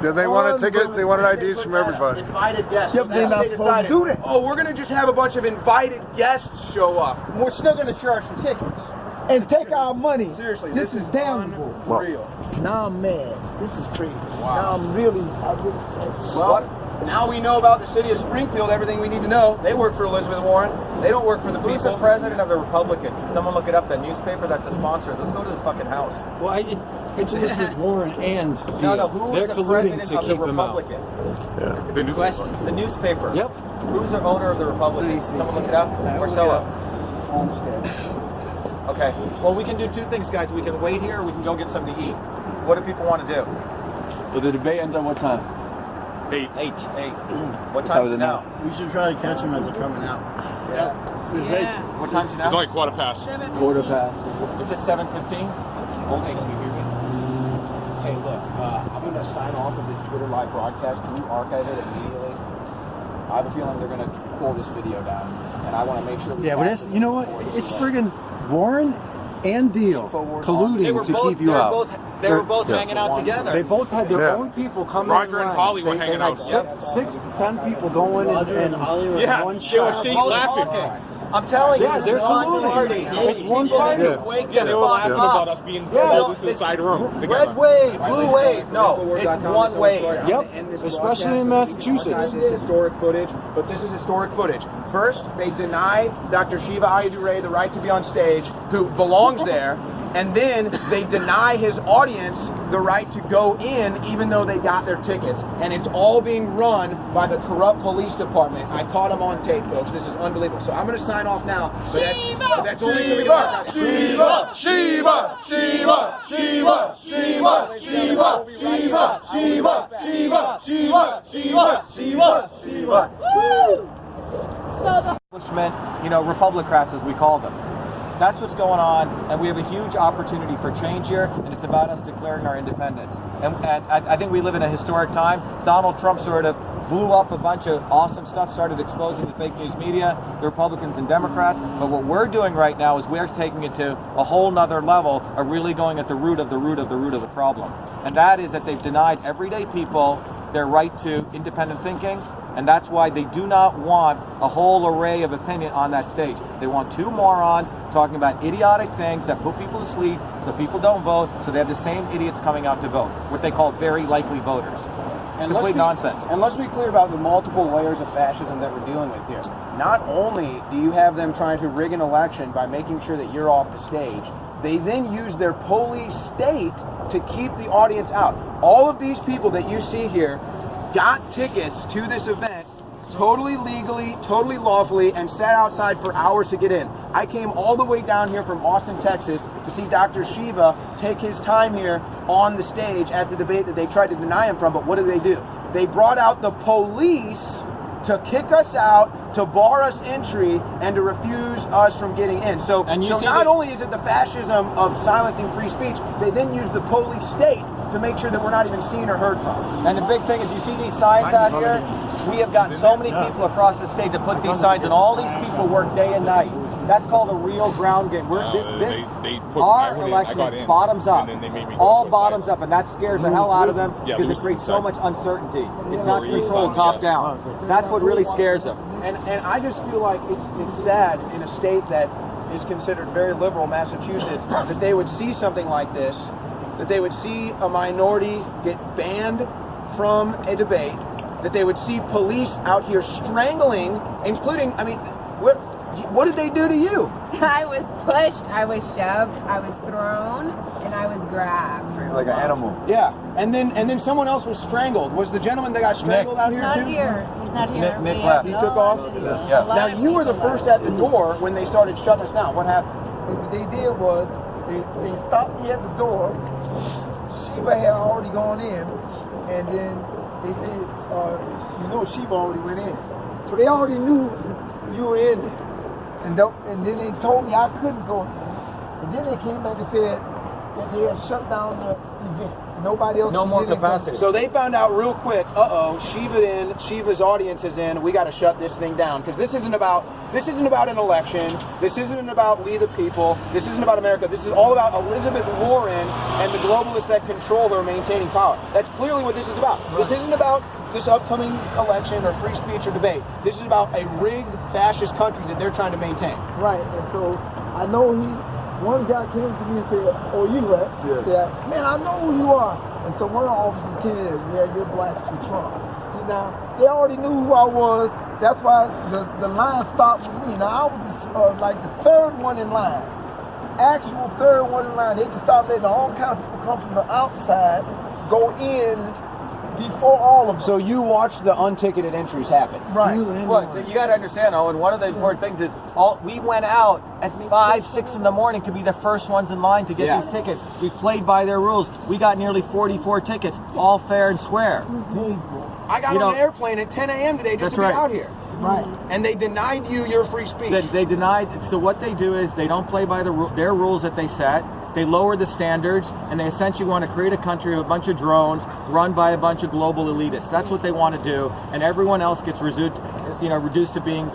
Did they want a ticket? They wanted IDs from everybody. Invited guests. Yep, they're not supposed to do that. Oh, we're gonna just have a bunch of invited guests show up. We're still gonna charge for tickets. And take our money. Seriously, this is damnable. Real. Now I'm mad. This is crazy. Wow. Now I'm really. Well, now we know about the city of Springfield, everything we need to know. They work for Elizabeth Warren. They don't work for the Who's the people. president of the Republican? Can someone look it up? The newspaper that's a sponsor. Let's go to this fucking house. Well, it's Elizabeth Warren and Dean. No, who They're is the colluding president to of the keep him out. Republican? The The newspaper. Yep. Who's the owner of the Republican? Someone look it up. Marcelo. Okay. Well, we can do two things, guys. We can wait here, or we can go get something to eat. What do people want to do? So the debate ends at what time? 8. What time is it now? We should try to catch them as they're coming out. What time is it now? It's only quarter past. Quarter past. It's at 7:15. Okay, can you hear me? Hey, look, I'm going to sign off of this Twitter live broadcast. Can you archive it immediately? I have a feeling they're going to pull this video down, and I want to make sure. But it's, you know what? It's friggin' Warren and Deal colluding to keep you out. They were both hanging out together. They both had their own people coming. Roger and Holly were hanging out. They had 10 people going and Holly were one shot. They were laughing. I'm telling you, they're colluding. It's one party. They were laughing about us being pulled into the side room. Red wave, blue wave. No, it's one wave. Yep, especially in Massachusetts. This is historic footage, but this is historic footage. First, they deny Dr. Shiva Ayyadurai the right to be on stage, who belongs there, and then they deny his audience the right to go in, even though they got their tickets. And it's all being run by the corrupt police department. I caught them on tape, folks. This is unbelievable. So I'm going to sign off now. But that's only to be archived. Shiva! Shiva! Shiva! Shiva! Shiva! Shiva! Shiva! Shiva! Shiva! Shiva! Shiva! Shiva! Shiva! Woo! Republicrats as we call them. That's what's going on, and we have a huge opportunity for change here, and it's about us declaring our independence. And I think we live in a historic time. Donald Trump sort of blew up a bunch of awesome stuff, started exposing the fake news media, the Republicans and Democrats. But what we're doing right now is we're taking it to a whole nother level of really going at the root of the problem. And that is that they've denied everyday people their right to independent thinking. And that's why they do not want a whole array of opinion on that stage. They want two morons talking about idiotic things that put people to sleep so people don't vote, so they have the same idiots coming out to vote, what they call very likely voters. And complete nonsense. And let's be clear about the multiple layers of fascism that we're dealing with here. Not only do you have them trying to rig an election by making sure that you're off the stage, they then use their police state to keep the audience out. All of these people that you see here got tickets to this event totally legally, totally lawfully, and sat outside for hours to get in. I came all the way down here from Austin, Texas to see Dr. Shiva take his time here on the stage at the debate that they tried to deny him from, but what did? They brought out the police to kick us out, to bar us entry, and to refuse us from getting in. So not only is it the fascism of silencing free speech, they then use the police state to make sure that we're not even seen or heard from. And the big thing is, you see these signs out here? We have gotten so many people across the state to put these signs, and all these people work day and night. That's called a real ground game. Our election is bottoms up, all bottoms up, and that scares the hell out of them because it creates so much uncertainty. It's not controlled top down. That's what really scares them. And I just feel like it's sad in a state that is considered very liberal, Massachusetts, that they would see something like this, that they would see a minority get banned from a debate, that they would see police out here strangling, including, what did they do to you? I was pushed, I was shoved, I was thrown, and I was grabbed. Like an animal. Yeah, and then someone else was strangled. Was the gentleman that got strangled out here too? He's not here. Nick left. He took off? Yeah. Now you were the first at the door when they started shutting us down. What happened? What they did was, they stopped me at the door. Shiva had already gone in, and then they said, Shiva already went in. So they already knew you were in there. And then they told me I couldn't go in. And then they came back and said that they had shut down the event. Nobody else. No more capacity. So they found out real quick. Shiva's audience is in. We got to shut this thing down because this isn't about an election. This isn't about we the people. This isn't about America. This is all about Elizabeth Warren and the globalists that control her maintaining power. That's clearly what this is about. This isn't about this upcoming election or free speech or debate. This is about a rigged fascist country that they're trying to maintain. Right. And so I know one guy came to me and said, "Oh, you right?" Yeah. Said, "Man, I know who you are." And so one of the officers came in and said, "Yeah, you're black for Trump." See, now they already knew who I was. That's why the line stopped with me. Now I was like the third one in line, actual third one in line. They just started letting all kinds of people come from the outside go in before all of them. So you watched the unticketed entries happen. Right. Well, you got to understand, Owen, one of the important things is we went out at 5, 6 in the morning to be the first ones in line to get these tickets. We played by their rules. We got nearly 44 tickets, all fair and square. I got on an airplane at 10 a.m. today just to be out here. Right. And they denied you your free speech. They denied. So what they do is they don't play by their rules that they set. They lower the standards, and they essentially want to create a country of a bunch of drones run by a bunch of global elitists. That's what they want to do, and everyone else gets reduced to being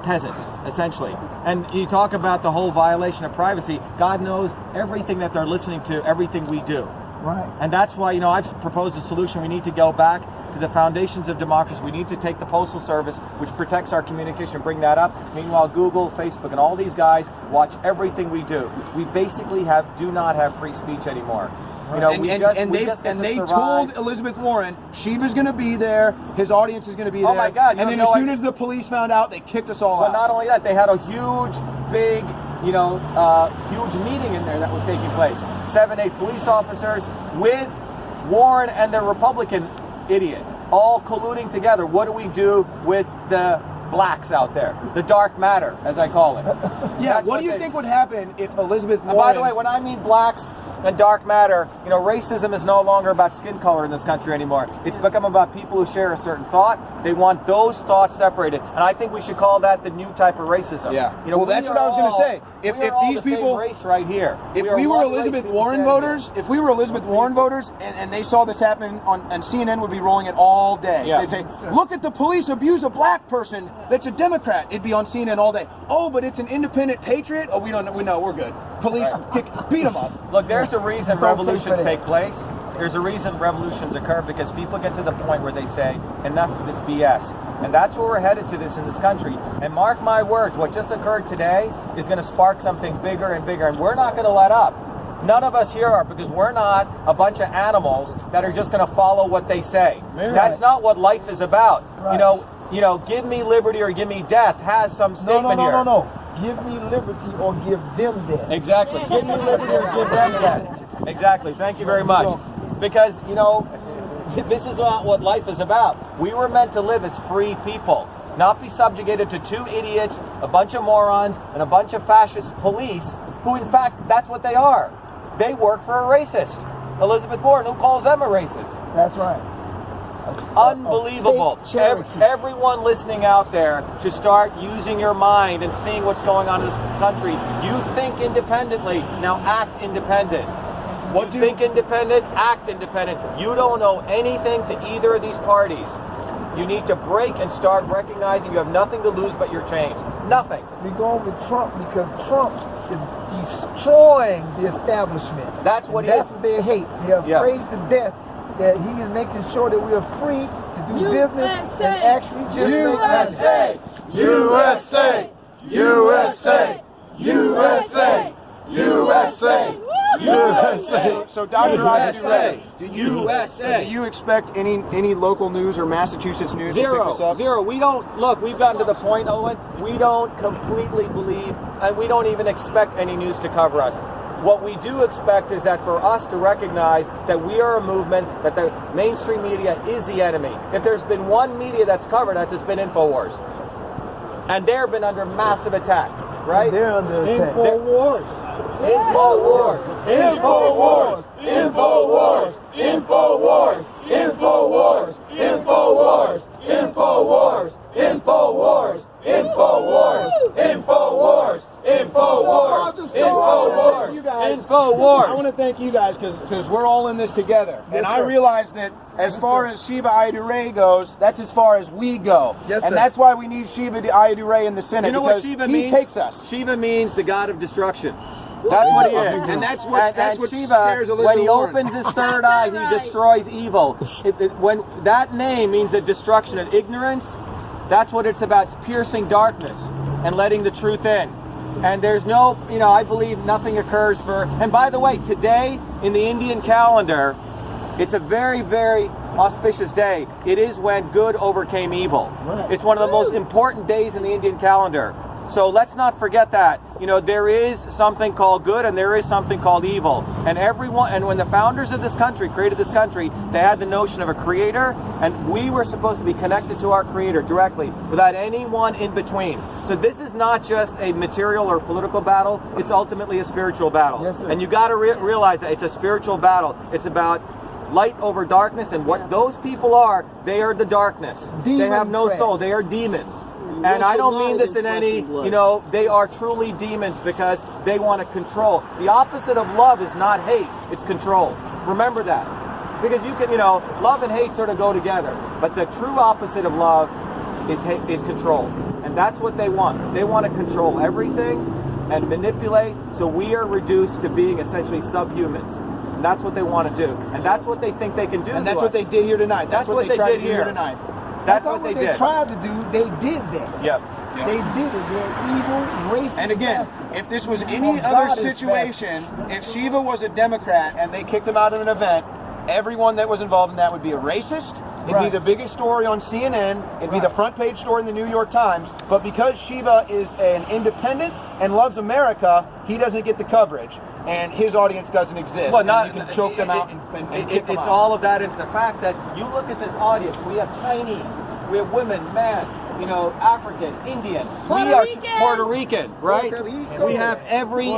peasants, essentially. And you talk about the whole violation of privacy. God knows everything that they're listening to, everything we do. Right. And that's why, I've proposed a solution. We need to go back to the foundations of democracy. We need to take the Postal Service, which protects our communication, bring that up. Meanwhile, Google, Facebook, and all these guys watch everything we do. We basically do not have free speech anymore. They told Elizabeth Warren, Shiva's going to be there, his audience is going to be there. Oh my God. And then as soon as the police found out, they kicked us all out. But not only that, they had a big meeting in there that was taking place. 7, 8 police officers with Warren and the Republican idiot, all colluding together. What do we do with the blacks out there? The dark matter, as I call it. Yeah, what do you think would happen if Elizabeth Warren... And by the way, when I mean blacks, and dark matter. You know, racism is no longer about skin color in this country anymore. It's become about people who share a certain thought. They want those thoughts separated, and I think we should call that the new type of racism. Yeah. You know, well, that's what I was going to say. If these these people, race right here, if we were Elizabeth Warren voters, and they saw this happening on CNN, would be rolling it all day. Yeah. They'd say, "Look at the police abuse a black person that's a Democrat." It'd be on CNN all day. Oh, but it's an independent patriot. Oh, we know we're good. Police beat them up. Look, there's a reason revolutions take place. There's a reason revolutions occur, because people get to the point where they say, enough of this BS. And that's where we're headed to this in this country. And mark my words, what just occurred today is going to spark something bigger and bigger, and we're not going to let up. None of us here are, because we're not a bunch of animals that are just going to follow what they say. That's not what life is about. You know, give me liberty or give me death has some statement here. No. Give me liberty or give them death. Exactly. Give me liberty or give them death. Exactly. Thank you very much. Because, you know, this is not what life is about. We were meant to live as free people, not be subjugated to two idiots, a bunch of morons, and a bunch of fascist police who, in fact, that's what they are. They work for a racist. Elizabeth Warren, who calls them a racist. That's right. Unbelievable. Everyone listening out there should start using your mind and seeing what's going on in this country. You think independently, now act independent. What you think independent, act independent. You don't owe anything to either of these parties. You need to break and start recognizing you have nothing to lose but your chains. Nothing. We're going with Trump because Trump is destroying the establishment. That's what That's what they hate. They're afraid to death that he is making sure that we are free to do business and actually just USA! USA! USA! USA! USA! USA! So, Dr. USA! Do you expect any local news or Massachusetts news to pick this up? Zero. We don't, look, we've gotten to the point, Owen, we don't completely believe, and we don't even expect any news to cover us. What we do expect is that for us to recognize that we are a movement, that the mainstream media is the enemy. If there's been one media that's covered us, it's been Infowars. And they've been under massive attack, right? They're under attack. Infowars. Infowars. Infowars! Infowars! Infowars! Infowars! Infowars! Infowars! Infowars! Infowars! Infowars! Infowars! Infowars! Infowars! I want to thank you guys because we're all in this together. And I realize that as far as Shiva Ayyadurai goes, that's as far as we go. And that's why we need Shiva Ayyadurai in the Senate. You know what Shiva means? He takes us. Shiva means the god of destruction. That's what he is. And that's what Shiva, scares Elizabeth when he Warren. opens his third eye, he destroys evil. When that name means a destruction of ignorance, that's what it's about. It's piercing darkness and letting the truth in. And there's no, I believe nothing occurs and by the way, today in the Indian calendar, it's a very, very auspicious day. It is when good overcame evil. Right. It's one of the most important days in the Indian calendar. So let's not forget that. There is something called good and there is something called evil. And when the founders of this country created this country, they had the notion of a creator, and we were supposed to be connected to our creator directly, without anyone in between. So this is not just a material or political battle, it's ultimately a spiritual battle. Yes, sir. And you got to realize that it's a spiritual battle. It's about light over darkness, and what those people are, they are the darkness. They have no soul. They are demons. And I don't mean this in any, they are truly demons because they want to control. The opposite of love is not hate, it's control. Remember that. Because you can, love and hate sort of go together. But the true opposite of love is control. And that's what they want. They want to control everything and manipulate, so we are reduced to being essentially subhumans. And that's what they want to do. And that's what they think they can do. And that's what they did here tonight. That's what they tried to do here tonight. That's what they did. They tried to do, they did that. Yep. They did it. They're evil, racist. And again, bastards. if this was any other situation, if Shiva was a Democrat and they kicked him out of an event, everyone that was involved in that would be a racist. It'd be the biggest story on CNN. It'd be the front page story in the New York Times. But because Shiva is an independent and loves America, he doesn't get the coverage. And his audience doesn't exist. Well, you can choke them out and kick them out. It's all of that. It's the fact that you look at this audience. We have Chinese, we have women, men, you know, African, Indian. Puerto we are Rican. Puerto Rican, right? We have every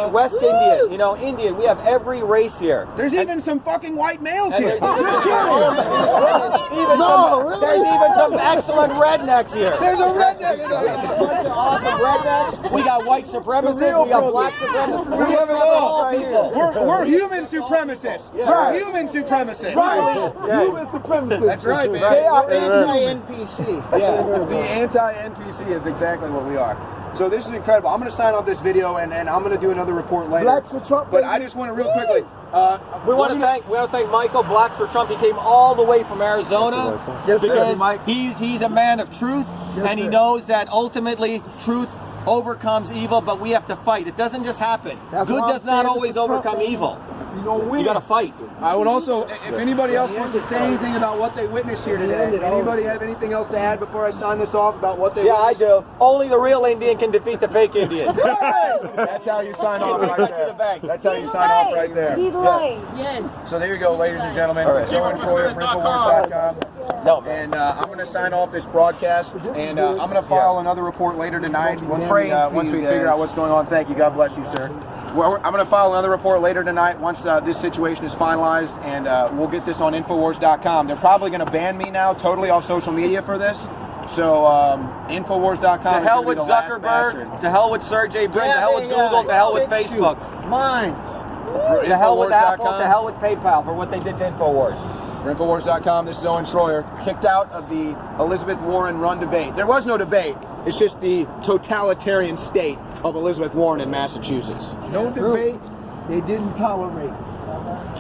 West Indian, you know, Indian. We have every race here. There's even some fucking white males And here. there's even some excellent rednecks here. There's a redneck. There's a bunch of awesome rednecks. We got white supremacists. We got black supremacists. We have it all. Right here. We're human supremacists. We're human supremacists. Human supremacists. That's right, man. They are anti-NPC. Yeah, the anti-NPC is exactly what we are. So this is incredible. I'm going to sign off this video and I'm going to do another report later. Blacks for Trump. But I just want to real quickly. We want to thank Michael Black for Trump. He came all the way from Arizona because he's a man of truth, and he knows that ultimately truth overcomes evil. But we have to fight. It doesn't just happen. Good does not always overcome evil. You got to fight. I would also, if anybody else wants to say anything about what they witnessed here today, anybody have anything else to add before I sign this off about what they Yeah, I witnessed? do. Only the real Indian can defeat the fake Indian. That's how you sign off right there. That's how you sign off right there. Yes. So there you go, ladies and gentlemen. It's Owen Shroyer of Infowars.com. No. And I'm going to sign off this broadcast, and I'm going to file another report later tonight once we figure out what's going on. Thank you. God bless you, sir. Well, I'm going to file another report later tonight once this situation is finalized, and we'll get this on Infowars.com. They're probably going to ban me now totally off social media for this. So Infowars.com. To hell with Zuckerberg. To hell with Sergey Brin. To hell with Google. To hell with Facebook. Minds. To hell with Apple. To hell with PayPal for what they did to Infowars. For Infowars.com, this is Owen Shroyer, kicked out of the Elizabeth Warren run debate. There was no debate. It's just the totalitarian state of Elizabeth Warren in Massachusetts. No debate. They didn't tolerate.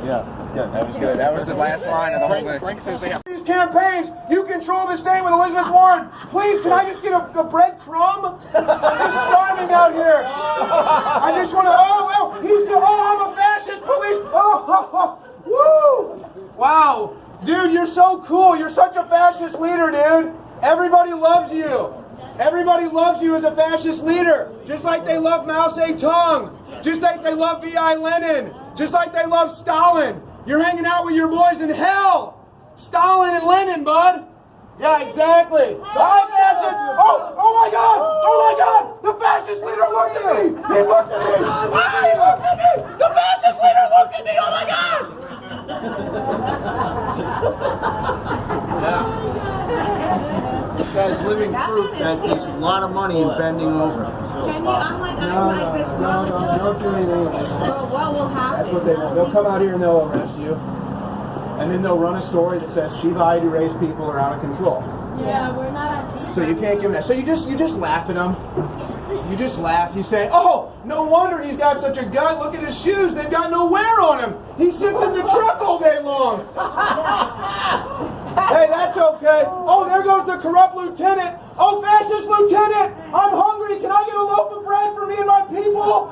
Yeah, that was good. That was the last line of the whole thing. Frank says they have these campaigns. You control the state with Elizabeth Warren. Please, can I just get a breadcrumb? I'm just starving out here. I just want to. I'm a fascist. Police. Woo! Wow, dude, you're so cool. You're such a fascist leader, dude. Everybody loves you. Everybody loves you as a fascist leader, just like they love Mao Zedong, just like they love V.I. Lenin, just like they love Stalin. You're hanging out with your boys in hell. Stalin and Lenin, bud. Yeah, exactly. I'm fascist. Oh my God. The fascist leader looked at me. He looked at me. He looked at me. The fascist leader looked at me. Oh my God. This guy's living proof that there's a lot of money in bending over. Can you? I'm like, I don't like this smell. Don't do anything. So what will happen? That's what they want. They'll come out here and they'll arrest you. And then they'll run a story that says Shiva Ayyadurai people are out of control. Yeah, we're not at So you can't give them that. So you just laugh at them. You just laugh. You say, oh, no wonder he's got such a gut. Look at his shoes. They've got no wear on him. He sits in the truck all day long. Hey, that's okay. Oh, there goes the corrupt lieutenant. Oh, fascist lieutenant, I'm hungry. Can I get a loaf of bread for me and my people?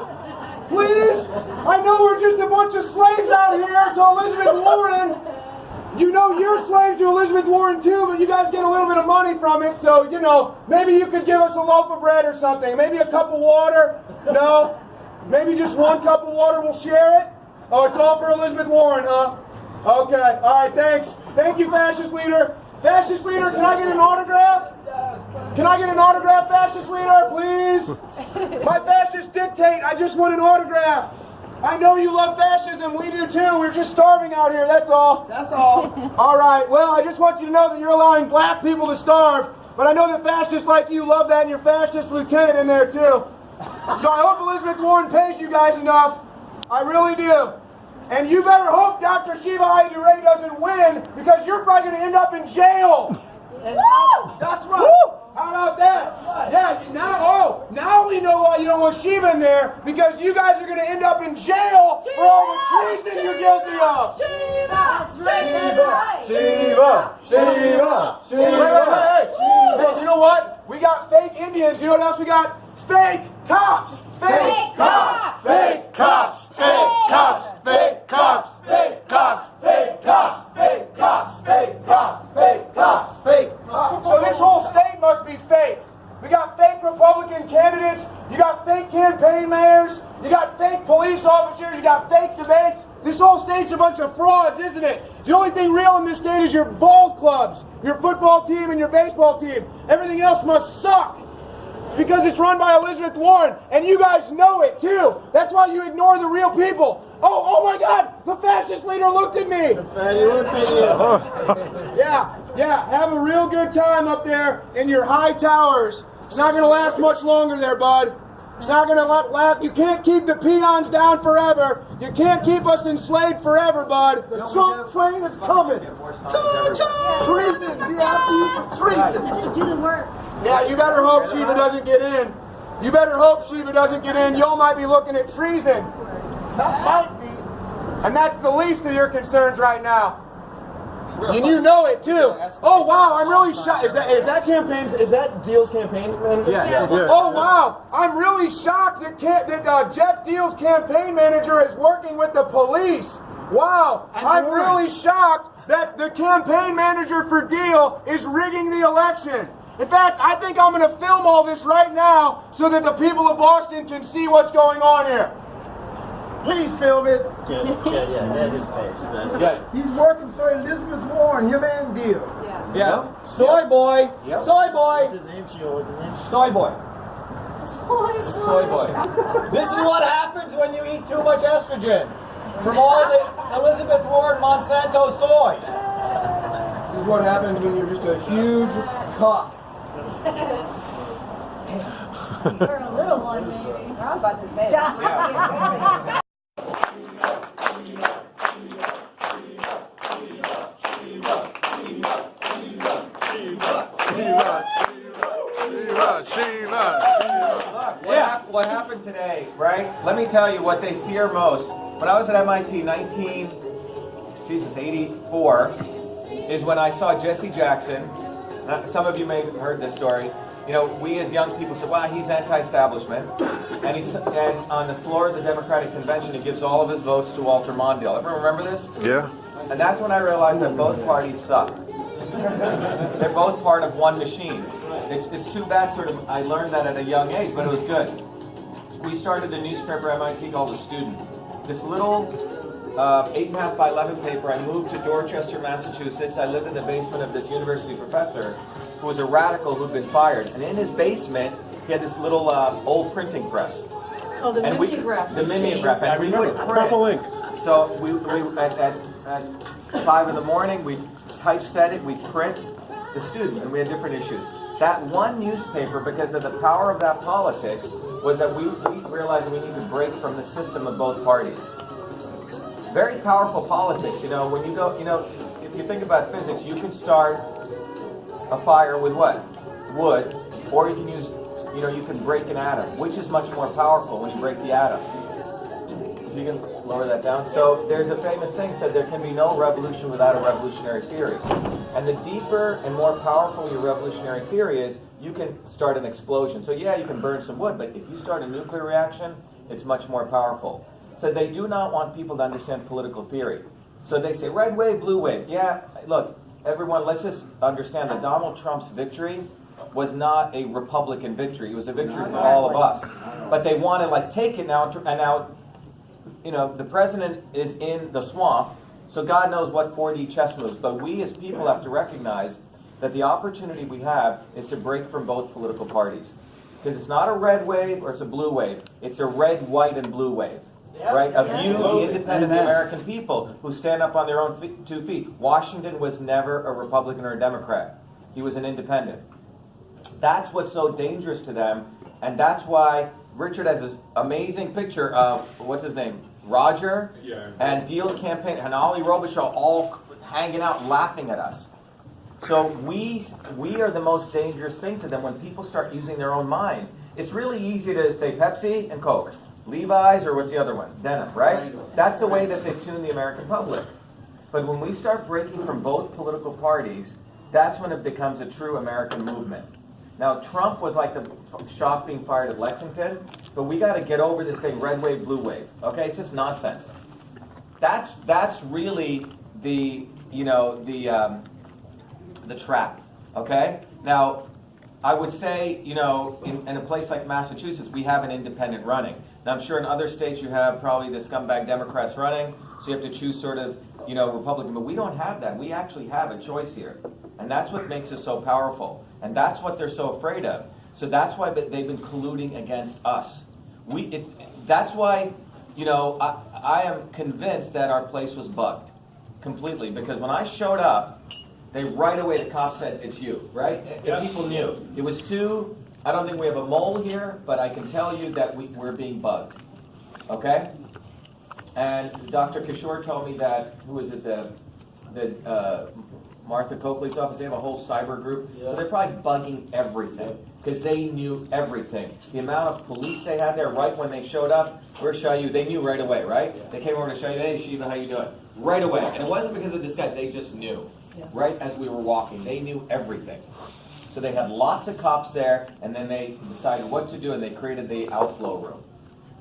Please? I know we're just a bunch of slaves out here to Elizabeth Warren. You know you're slaves to Elizabeth Warren too, but you guys get a little bit of money from it, so, you know, maybe you could give us a loaf of bread or something. Maybe a cup of water? No? Maybe just one cup of water, we'll share it? Oh, it's all for Elizabeth Warren, huh? Okay, all right, thanks. Thank you, fascist leader. Fascist leader, can I get an autograph? Can I get an autograph, fascist leader, please? My fascists dictate, I just want an autograph. I know you love fascism, we do too. We're just starving out here, that's all. That's all. All right, well, I just want you to know that you're allowing black people to starve, but I know that fascists like you love that and your fascist lieutenant in there too. So I hope Elizabeth Warren pays you guys enough. I really do. And you better hope Dr. Shiva Ayyadurai doesn't win, because you're probably going to end up in jail. That's right. Woo! How about that? Yeah, now we know why you don't want Shiva in there, because you guys are going to end up in jail for all the treason you're guilty of. Shiva! Hey, you know what? We got fake Indians. You know what else we got? Fake cops. Fake cops. Fake cops. Fake cops. Fake cops. Fake cops. Fake cops. Fake cops. Fake cops. Fake cops. Fake cops. So this whole state must be fake. We got fake Republican candidates. You got fake campaign mayors. You got fake police officers, you got fake debates. This whole state's a bunch of frauds, isn't it? The only thing real in this state is your ball clubs, your football team and your baseball team. Everything else must suck. It's because it's run by Elizabeth Warren, and you guys know it too. That's why you ignore the real people. Oh my God, the fascist leader looked at me. The fatty looked at you. Yeah, have a real good time up there in your high towers. It's not going to last much longer there, bud. It's not going to last. You can't keep the peons down forever. You can't keep us enslaved forever, bud. The Trump train is coming. Treason. Be happy for treason. Do the work. Yeah, you better hope Shiva doesn't get in. You better hope Shiva doesn't get in. Y'all might be looking at treason. That might be. And that's the least of your concerns right now. And you know it too. Oh wow, I'm really shocked. Is that campaign? Is that Deal's campaign manager? Yeah. Oh wow, I'm really shocked that Jeff Deal's campaign manager is working with the police. Wow, I'm really shocked that the campaign manager for Deal is rigging the election. In fact, I think I'm going to film all this right now so that the people of Boston can see what's going on here. Please film it. Yeah, that is face. He's working for Elizabeth Warren, him and Deal. Yeah. Soy boy. Yep. Soy boy. What's his name, Sheila? What's his name? Soy boy. Soy boy. This is what happens when you eat too much estrogen. From all the Elizabeth Warren Monsanto soy. This is what happens when you're just a huge cock. For a little one, maybe. I'm about to say. Yeah, what happened today, right? Let me tell you what they fear most. When I was at MIT 84, is when I saw Jesse Jackson. Some of you may have heard this story. You know, we as young people said, wow, he's anti-establishment. And on the floor of the Democratic Convention, he gives all of his votes to Walter Mondale. Everyone remember this? Yeah. And that's when I realized that both parties suck. They're both part of one machine. It's too bad, sort of, I learned that at a young age, but it was good. We started a newspaper at MIT called The Student. This little 8.5 by 11 paper. I moved to Dorchester, Massachusetts. I lived in the basement of this university professor who was a radical who'd been fired. And in his basement, he had this little old printing press. Oh, the And mimeograph. The mimeograph. And we would print. Purple ink. So we at 5 in the morning, we typeset it, we print The Student, and we had different issues. That one newspaper, because of the power of that politics, was that we realized we need to break from the system of both parties. Very powerful politics, you know, when you go, you know, if you think about physics, you can start a fire with what? Wood, or you can use, you know, you can break an atom. Which is much more powerful when you break the atom? If you can lower that down. So there's a famous saying said there can be no revolution without a revolutionary theory. And the deeper and more powerful your revolutionary theory is, you can start an explosion. So yeah, you can burn some wood, but if you start a nuclear reaction, it's much more powerful. So they do not want people to understand political theory. So they say red wave, blue wave. Yeah, look, everyone, let's just understand that Donald Trump's victory was not a Republican victory. It was a victory for all of us. But they want to like take it now, and now, you know, the president is in the swamp, so God knows what 4D chess moves. But we as people have to recognize that the opportunity we have is to break from both political parties. Because it's not a red wave or it's a blue wave. It's a red, white, and blue wave. Right? Of you, the independent American people who stand up on their own 2 feet. Washington was never a Republican or a Democrat. He was an independent. That's what's so dangerous to them, and that's why Richard has an amazing picture of, what's his name? Roger and Deal's campaign and Ollie Robichaud all hanging out laughing at us. So we are the most dangerous thing to them when people start using their own minds. It's really easy to say Pepsi and Coke. Levi's, or what's the other one? Denim, right? That's the way that they tune the American public. But when we start breaking from both political parties, that's when it becomes a true American movement. Now, Trump was like the shot being fired at Lexington, but we got to get over this saying red wave, blue wave. Okay, it's just nonsense. That's really the, you know, the trap. Okay. Now, I would say, you know, in a place like Massachusetts, we have an independent running. Now, I'm sure in other states you have probably the scumbag Democrats running, so you have to choose sort of, you know, Republican. But we don't have that. We actually have a choice here. And that's what makes us so powerful. And that's what they're so afraid of. So that's why they've been colluding against us. That's why, you know, I am convinced that our place was bugged completely. Because when I showed up, right away the cops said, it's you, right? And people knew. It was I don't think we have a mole here, but I can tell you that we're being bugged. Okay? And Dr. Kishore told me that, who is it, Martha Coakley's office, they have a whole cyber group. So they're probably bugging everything because they knew everything. The amount of police they had there right when they showed up, where's Shayu? They knew right away, right? They came over to Shayu, hey Shiva, how you doing? Right away. And it wasn't because of disguise, they just knew. Right as we were walking, they knew everything. So they had lots of cops there, and then they decided what to do, and they created the outflow room.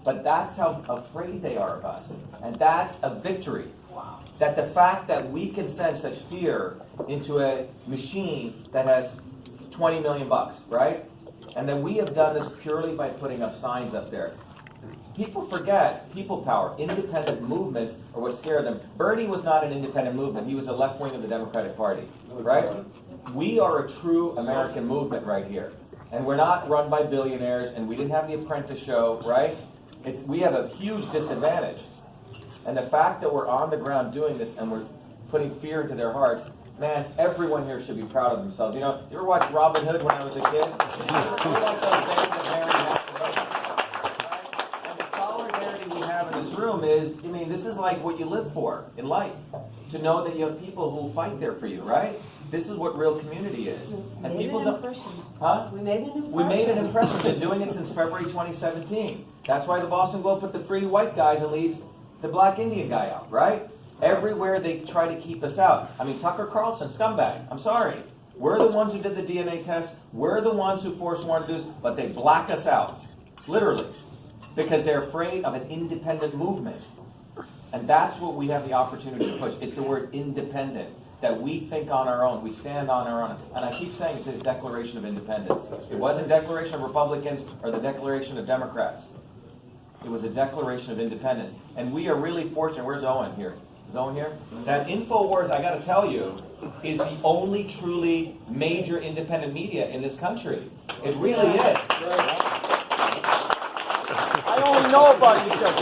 But that's how afraid they are of us. And that's a victory. That the fact that we can send such fear into a machine that has 20 million bucks, right? And then we have done this purely by putting up signs up there. People forget people power. Independent movements are what scare them. Bernie was not an independent movement. He was a left wing of the Democratic Party, right? We are a true American movement right here. And we're not run by billionaires, and we didn't have the Apprentice show, right? We have a huge disadvantage. And the fact that we're on the ground doing this and we're putting fear into their hearts, man, everyone here should be proud of themselves. You know, you ever watch Robin Hood when I was a kid? You watch those bands that Mary Right? And the solidarity we have in this room is, I mean, this is like what you live for in life. To know that you have people who will fight there for you, right? This is what real community is. And people don't. Huh? We made an impression. We made an impression. We've been doing it since February 2017. That's why the Boston Globe put the 3 white guys and leaves the black Indian guy out, right? Everywhere they try to keep us out. I mean, Tucker Carlson, scumbag. I'm sorry. We're the ones who did the DNA test. We're the ones who forced Warren to do this, but they black us out. Literally. Because they're afraid of an independent movement. And that's what we have the opportunity to push. It's the word independent. That we think on our own. We stand on our own. And I keep saying it's his Declaration of Independence. It wasn't Declaration of Republicans or the Declaration of Democrats. It was a Declaration of Independence. And we are really fortunate. Where's Owen here? Is Owen here? That Infowars, I got to tell you, is the only truly major independent media in this country. It really is. I only know about you, Chuck.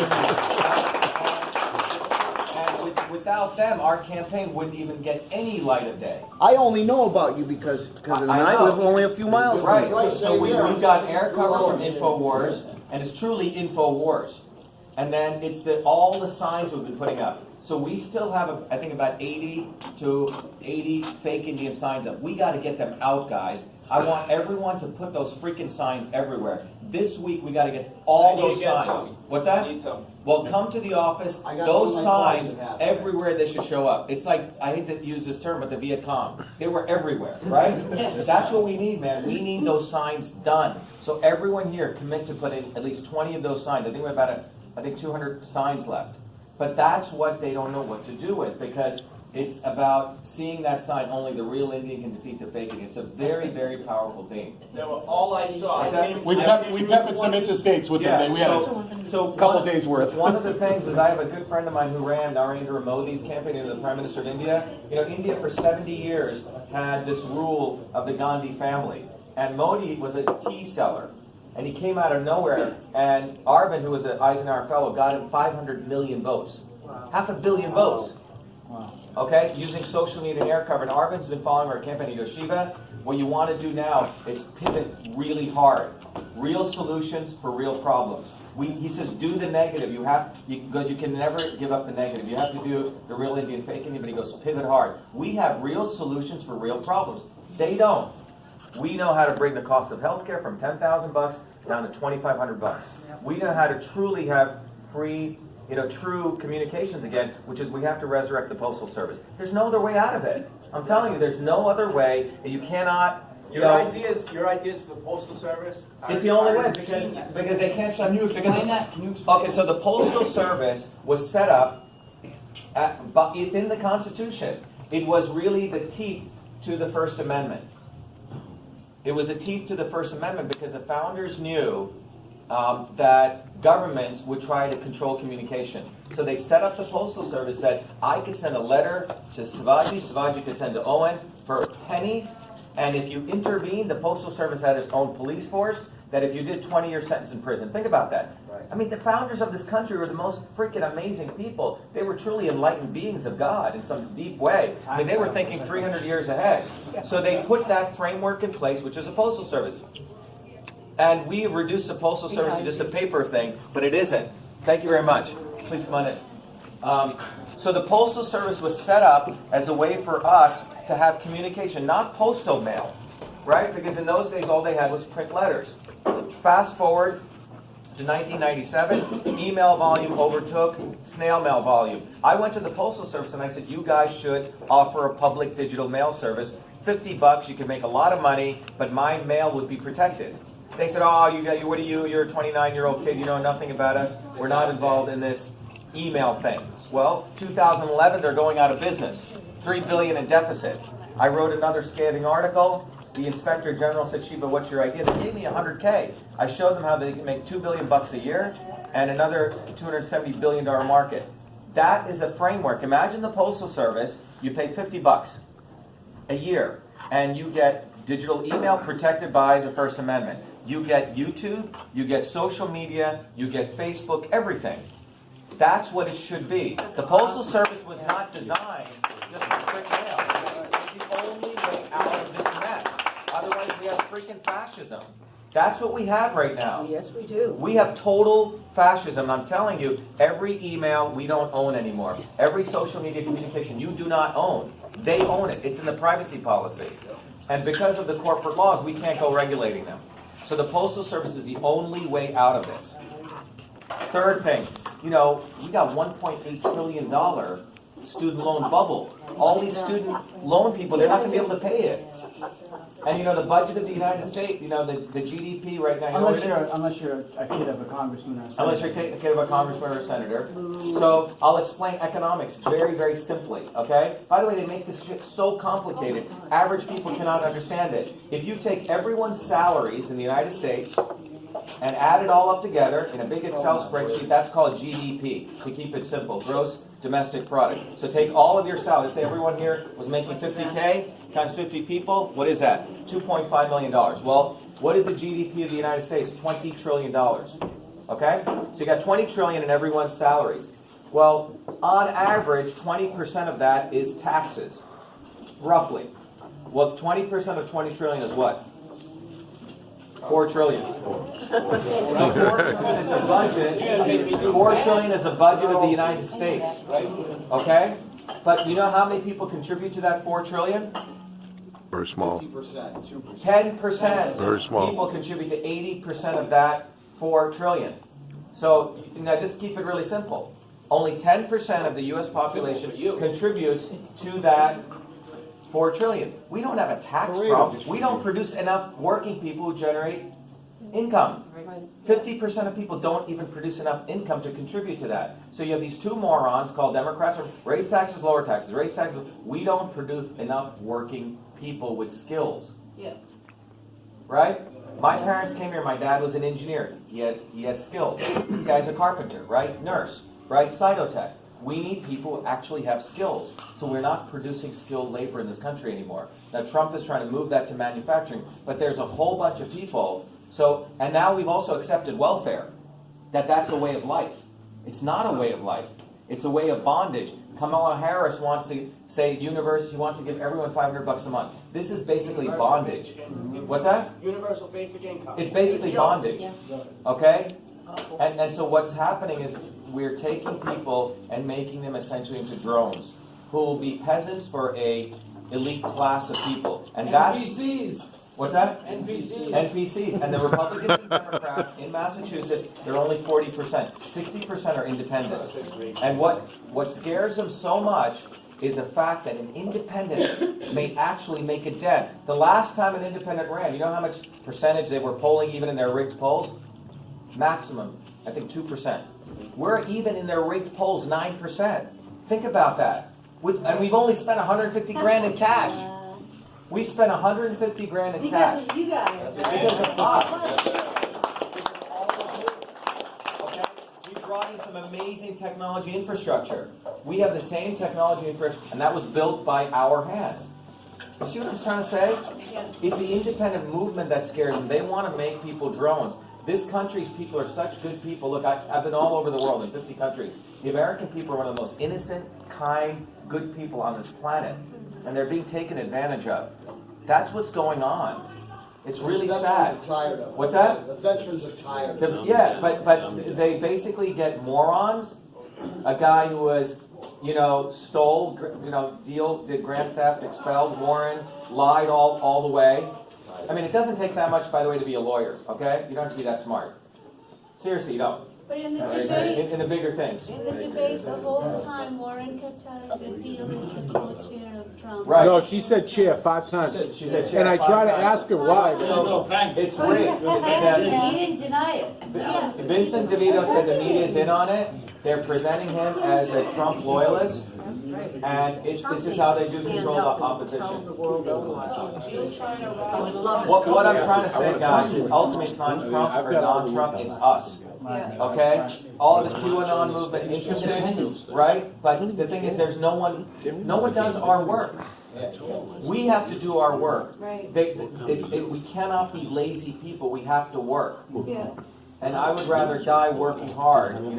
And without them, our campaign wouldn't even get any light of day. I only know about you because I live only a few miles from right. you. So we've got air cover from Infowars, and it's truly Infowars. And then it's all the signs we've been putting up. So we still have, I think, about 80 to 80 fake Indian signs up. We got to get them out, guys. I want everyone to put those freaking signs everywhere. This week, we got to get all those signs. What's that? I need some. Well, come to the office. Those signs, everywhere they should show up. It's like, I hate to use this term, but the Viet Cong. They were everywhere, right? That's what we need, man. We need those signs done. So everyone here commit to put in at least 20 of those signs. I think we have about, 200 signs left. But that's what they don't know what to do with, because it's about seeing that sign, only the real Indian can defeat the fake Indian. It's a very, very powerful thing. All I saw. We peppered some interstates with them. We had a couple days worth. One of the things is I have a good friend of mine who ran Narendra Modi's campaign, the Prime Minister of India. You know, India for 70 years had this rule of the Gandhi family. And Modi was a tea seller. And he came out of nowhere, and Arvind, who was an Eisenhower fellow, got him 500 million votes. Wow. 500 million votes. Wow. Okay, using social media and air cover. And Arvind's been following our campaign. He goes, Shiva, what you want to do now is pivot really hard. Real solutions for real problems. He says, do the negative. Because you can never give up the negative. You have to do the real Indian, fake Indian, but he goes, pivot hard. We have real solutions for real problems. They don't. We know how to bring the cost of healthcare from $10,000 down to $2,500. We know how to truly have free, true communications again, which is we have to resurrect the Postal Service. There's no other way out of it. I'm telling you, there's no other way. You cannot. Your ideas for the Postal Service. It's the only way because they can't shut. Can you explain that? Okay, so the Postal Service was set up, but it's in the Constitution. It was really the teeth to the First Amendment. It was a teeth to the First Amendment because the founders knew that governments would try to control communication. So they set up the Postal Service, said, I could send a letter to Shivaji, Shivaji could send to Owen for pennies, and if you intervened, the Postal Service had its own police force, that if you did 20-year sentence in prison. Think about that. I mean, the founders of this country were the most freaking amazing people. They were truly enlightened beings of God in some deep way. I mean, they were thinking 300 years ahead. So they put that framework in place, which is a Postal Service. And we have reduced the Postal Service to just a paper thing, but it isn't. Thank you very much. Please come on in. So the Postal Service was set up as a way for us to have communication, not postal mail, right? Because in those days, all they had was print letters. Fast forward to 1997, email volume overtook snail mail volume. I went to the Postal Service and I said, you guys should offer a public digital mail service. $50, you could make a lot of money, but my mail would be protected. They said, oh, what are you? You're a 29-year-old kid. You know nothing about us. We're not involved in this email thing. Well, 2011, they're going out of business. $3 billion in deficit. I wrote another scathing article. The Inspector General said, Shiva, what's your idea? They gave me $100K. I showed them how they can make $2 billion a year and another $270 billion market. That is a framework. Imagine the Postal Service. You pay $50 a year, and you get digital email protected by the First Amendment. You get YouTube, you get social media, you get Facebook, everything. That's what it should be. The Postal Service was not designed just for print mail. It's the only way out of this mess. Otherwise, we have freaking fascism. That's what we have right now. Yes, we do. We have total fascism. I'm telling you, every email we don't own anymore. Every social media communication you do not own. They own it. It's in the privacy policy. And because of the corporate laws, we can't go regulating them. So the Postal Service is the only way out of this. Third thing, we got $1.8 trillion student loan bubble. All these student loan people, they're not going to be able to pay it. And the budget of the United States, the GDP right now. Unless you're a kid of a congressman or a senator. Unless you're a kid of a congressman or a senator. So I'll explain economics very, very simply, okay? By the way, they make this shit so complicated, average people cannot understand it. If you take everyone's salaries in the United States and add it all up together in a big Excel spreadsheet, that's called GDP, to keep it simple, gross domestic product. So take all of your salaries. Say everyone here was making $50K times 50 people. What is that? $2.5 million. Well, what is the GDP of the United States? $20 trillion. Okay? So you got $20 trillion in everyone's salaries. Well, on average, 20% of that is taxes, roughly. Well, 20% of 20 trillion is what? 4 trillion. So 4 trillion is a budget. 4 trillion is a budget of the United States. Okay? But you know how many people contribute to that 4 trillion? Very small. 10%. Very small. People contribute to 80% of that 4 trillion. So now just keep it really simple. Only 10% of the U.S. population contributes to that 4 trillion. We don't have a tax problem. We don't produce enough working people who generate income. 50% of people don't even produce enough income to contribute to that. So you have these two morons called Democrats, raise taxes, lower taxes, raise taxes. We don't produce enough working people with skills. Yeah. Right? My parents came here, my dad was an engineer. He had skills. This guy's a carpenter, right? Nurse, right? Cytotech. We need people who actually have skills. So we're not producing skilled labor in this country anymore. Now Trump is trying to move that to manufacturing, but there's a whole bunch of people. So, and now we've also accepted welfare, that's a way of life. It's not a way of life. It's a way of bondage. Kamala Harris wants to say university wants to give everyone $500 a month. This is basically bondage. What's that? Universal basic income. It's basically bondage. Okay? And so what's happening is we're taking people and making them essentially into drones who will be peasants for a elite class of people. And that's NPCs. What's that? NPCs. NPCs. And the Republicans and Democrats in Massachusetts, they're only 40%. 60% are independents. And what scares them so much is the fact that an independent may actually make a dent. The last time an independent ran, you know how much percentage they were polling even in their rigged polls? Maximum, I think 2%. We're even in their rigged polls 9%. Think about that. And we've only spent $150 grand in cash. We spent 150 grand in cash. Because of you guys. Because of us. Okay? We brought in some amazing technology infrastructure. We have the same technology infrastructure, and that was built by our hands. You see what I'm trying to say? It's the independent movement that scares them. They want to make people drones. This country's people are such good people. Look, I've been all over the world in 50 countries. The American people are one of the most innocent, kind, good people on this planet. And they're being taken advantage of. That's what's going on. It's really sad. What's that? The veterans are tired. Yeah, but they basically get morons. A guy who was, stole, did grand theft, expelled Warren, lied all the way. I mean, it doesn't take that much, by the way, to be a lawyer, okay? You don't have to be that smart. Seriously, you don't. But in the debate, in the bigger things. in the debate, the whole time Warren kept telling the deal is the co-chair of Trump. Right. No, she said chair 5 times. She said chair and I 5 tried to times. ask her why. So, it's He rigged. didn't deny it. Yeah. Vincent DeVito said the media's in on it. They're presenting him as a Trump loyalist. And this is how they do control the opposition. What I'm trying to say, guys, is ultimately it's not Trump or non-Trump, it's us. Okay? All of the QAnon movement, interesting, right? But the thing is, there's no one does our work. We have to do our work. We cannot be lazy people. We have to work. Yeah. And I would rather die working hard, than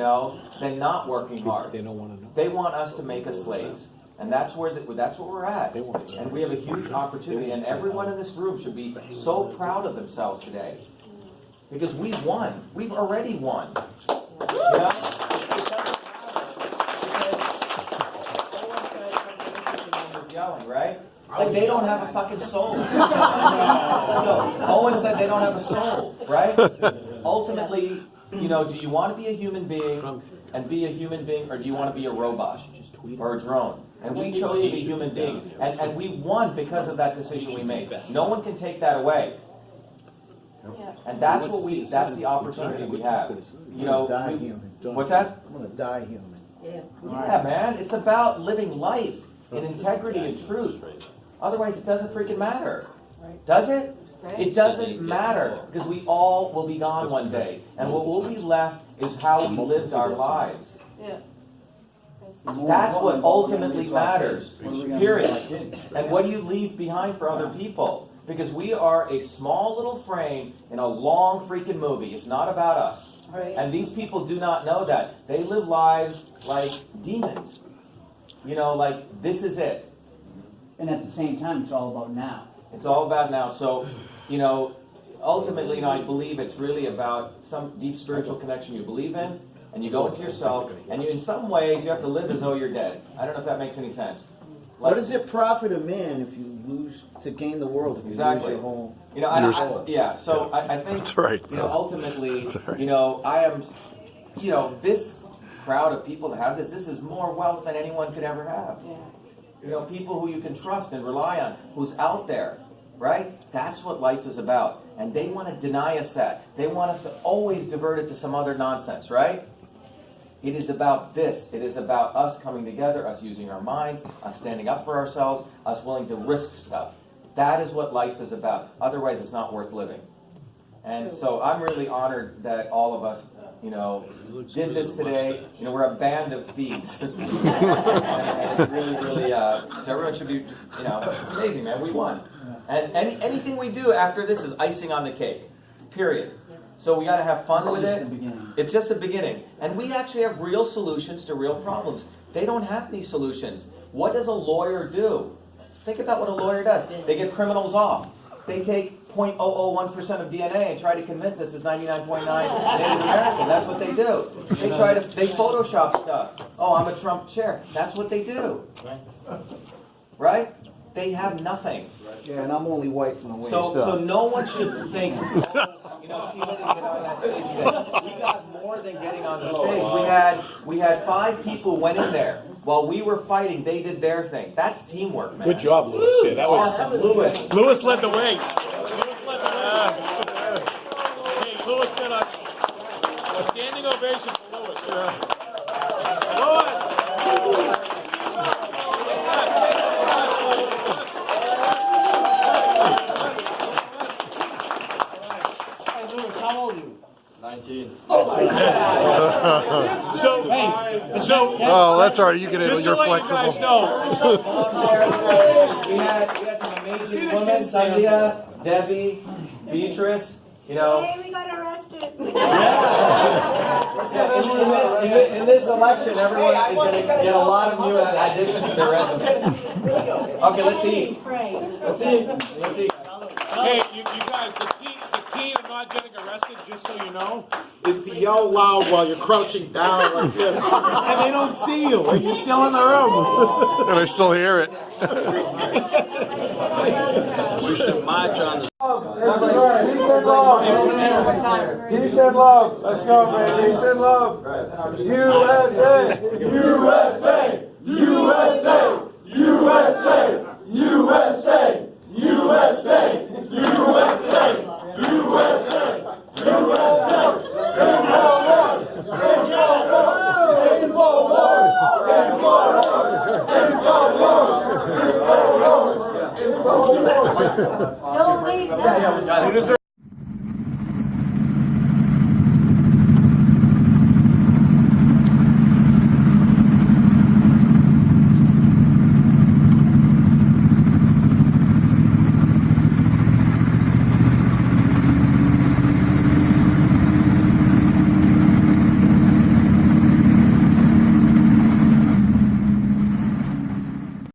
not working hard. They don't want to know. They want us to make us slaves. And that's where we're at. And we have a huge opportunity. And everyone in this room should be so proud of themselves today. Because we've won. We've already won. Yelling, right? Like they don't have a fucking soul. Owen said they don't have a soul, right? Ultimately, do you want to be a human being and be a human being, or do you want to be a robot or a drone? And we chose to be human beings, and we won because of that decision we made. No one can take that away. And that's that's the opportunity we have. What's that? I'm gonna die human. Yeah, man. It's about living life in integrity and truth. Otherwise, it doesn't freaking matter. Does it? It doesn't matter, because we all will be gone one day. And what will be left is how we lived our lives. That's what ultimately matters. Period. And what do you leave behind for other people? Because we are a small little frame in a long freaking movie. It's not about us. And these people do not know that. They live lives like demons. Like this is it. And at the same time, it's all about now. It's all about now. So, ultimately, I believe it's really about some deep spiritual connection you believe in, and you go into yourself, and in some ways, you have to live as though you're dead. I don't know if that makes any sense. What does it profit a man if you lose to gain the world? If you lose your home. So I think That's right. Ultimately, That's right. I am, this crowd of people that have this is more wealth than anyone could ever have. People who you can trust and rely on, who's out there, right? That's what life is about. And they want to deny us that. They want us to always divert it to some other nonsense, right? It is about this. It is about us coming together, us using our minds, us standing up for ourselves, us willing to risk stuff. That is what life is about. Otherwise, it's not worth living. And so I'm really honored that all of us, did this today. We're a band of thieves. and it's really, so everyone should be, it's amazing, man. We won. And anything we do after this is icing on the cake. Period. So we got to have fun with it. It's just the beginning. And we actually have real solutions to real problems. They don't have these solutions. What does a lawyer do? Think about what a lawyer does. They get criminals off. They take 0.001% of DNA and try to convince us it's 99.9 Native American. That's what they do. They Photoshop stuff. Oh, I'm a Trump chair. That's what they do. Right? They have nothing. Yeah, and I'm only white from the waist So no one should think, Shiva didn't get on that stage today. We got more than getting on the stage. We had 5 people who went in there. While we were fighting, they did their thing. That's teamwork, man. Good job, Lewis. Yeah, that was awesome. Lewis led the way. Hey, Lewis got a standing ovation for Lewis. Lewis! Oh, that's all right. You can handle. Just to You're let flexible. you guys know. We had some amazing women, Cynthia, Debbie, Beatrice, you know. Hey, we got arrested. In this election, everyone is going to get a lot of new additions to their resumes. Okay, let's see. Let's see. Hey, you guys, the key to not getting arrested, just so you know, is to yell loud while you're crouching down like this. And they don't see you, and you're still in the room. And I still hear it. We should march on the. Peace and love. Peace and love. Let's go, man. Peace and love. USA. USA. USA. USA. USA. USA. USA. USA. Don't leave now.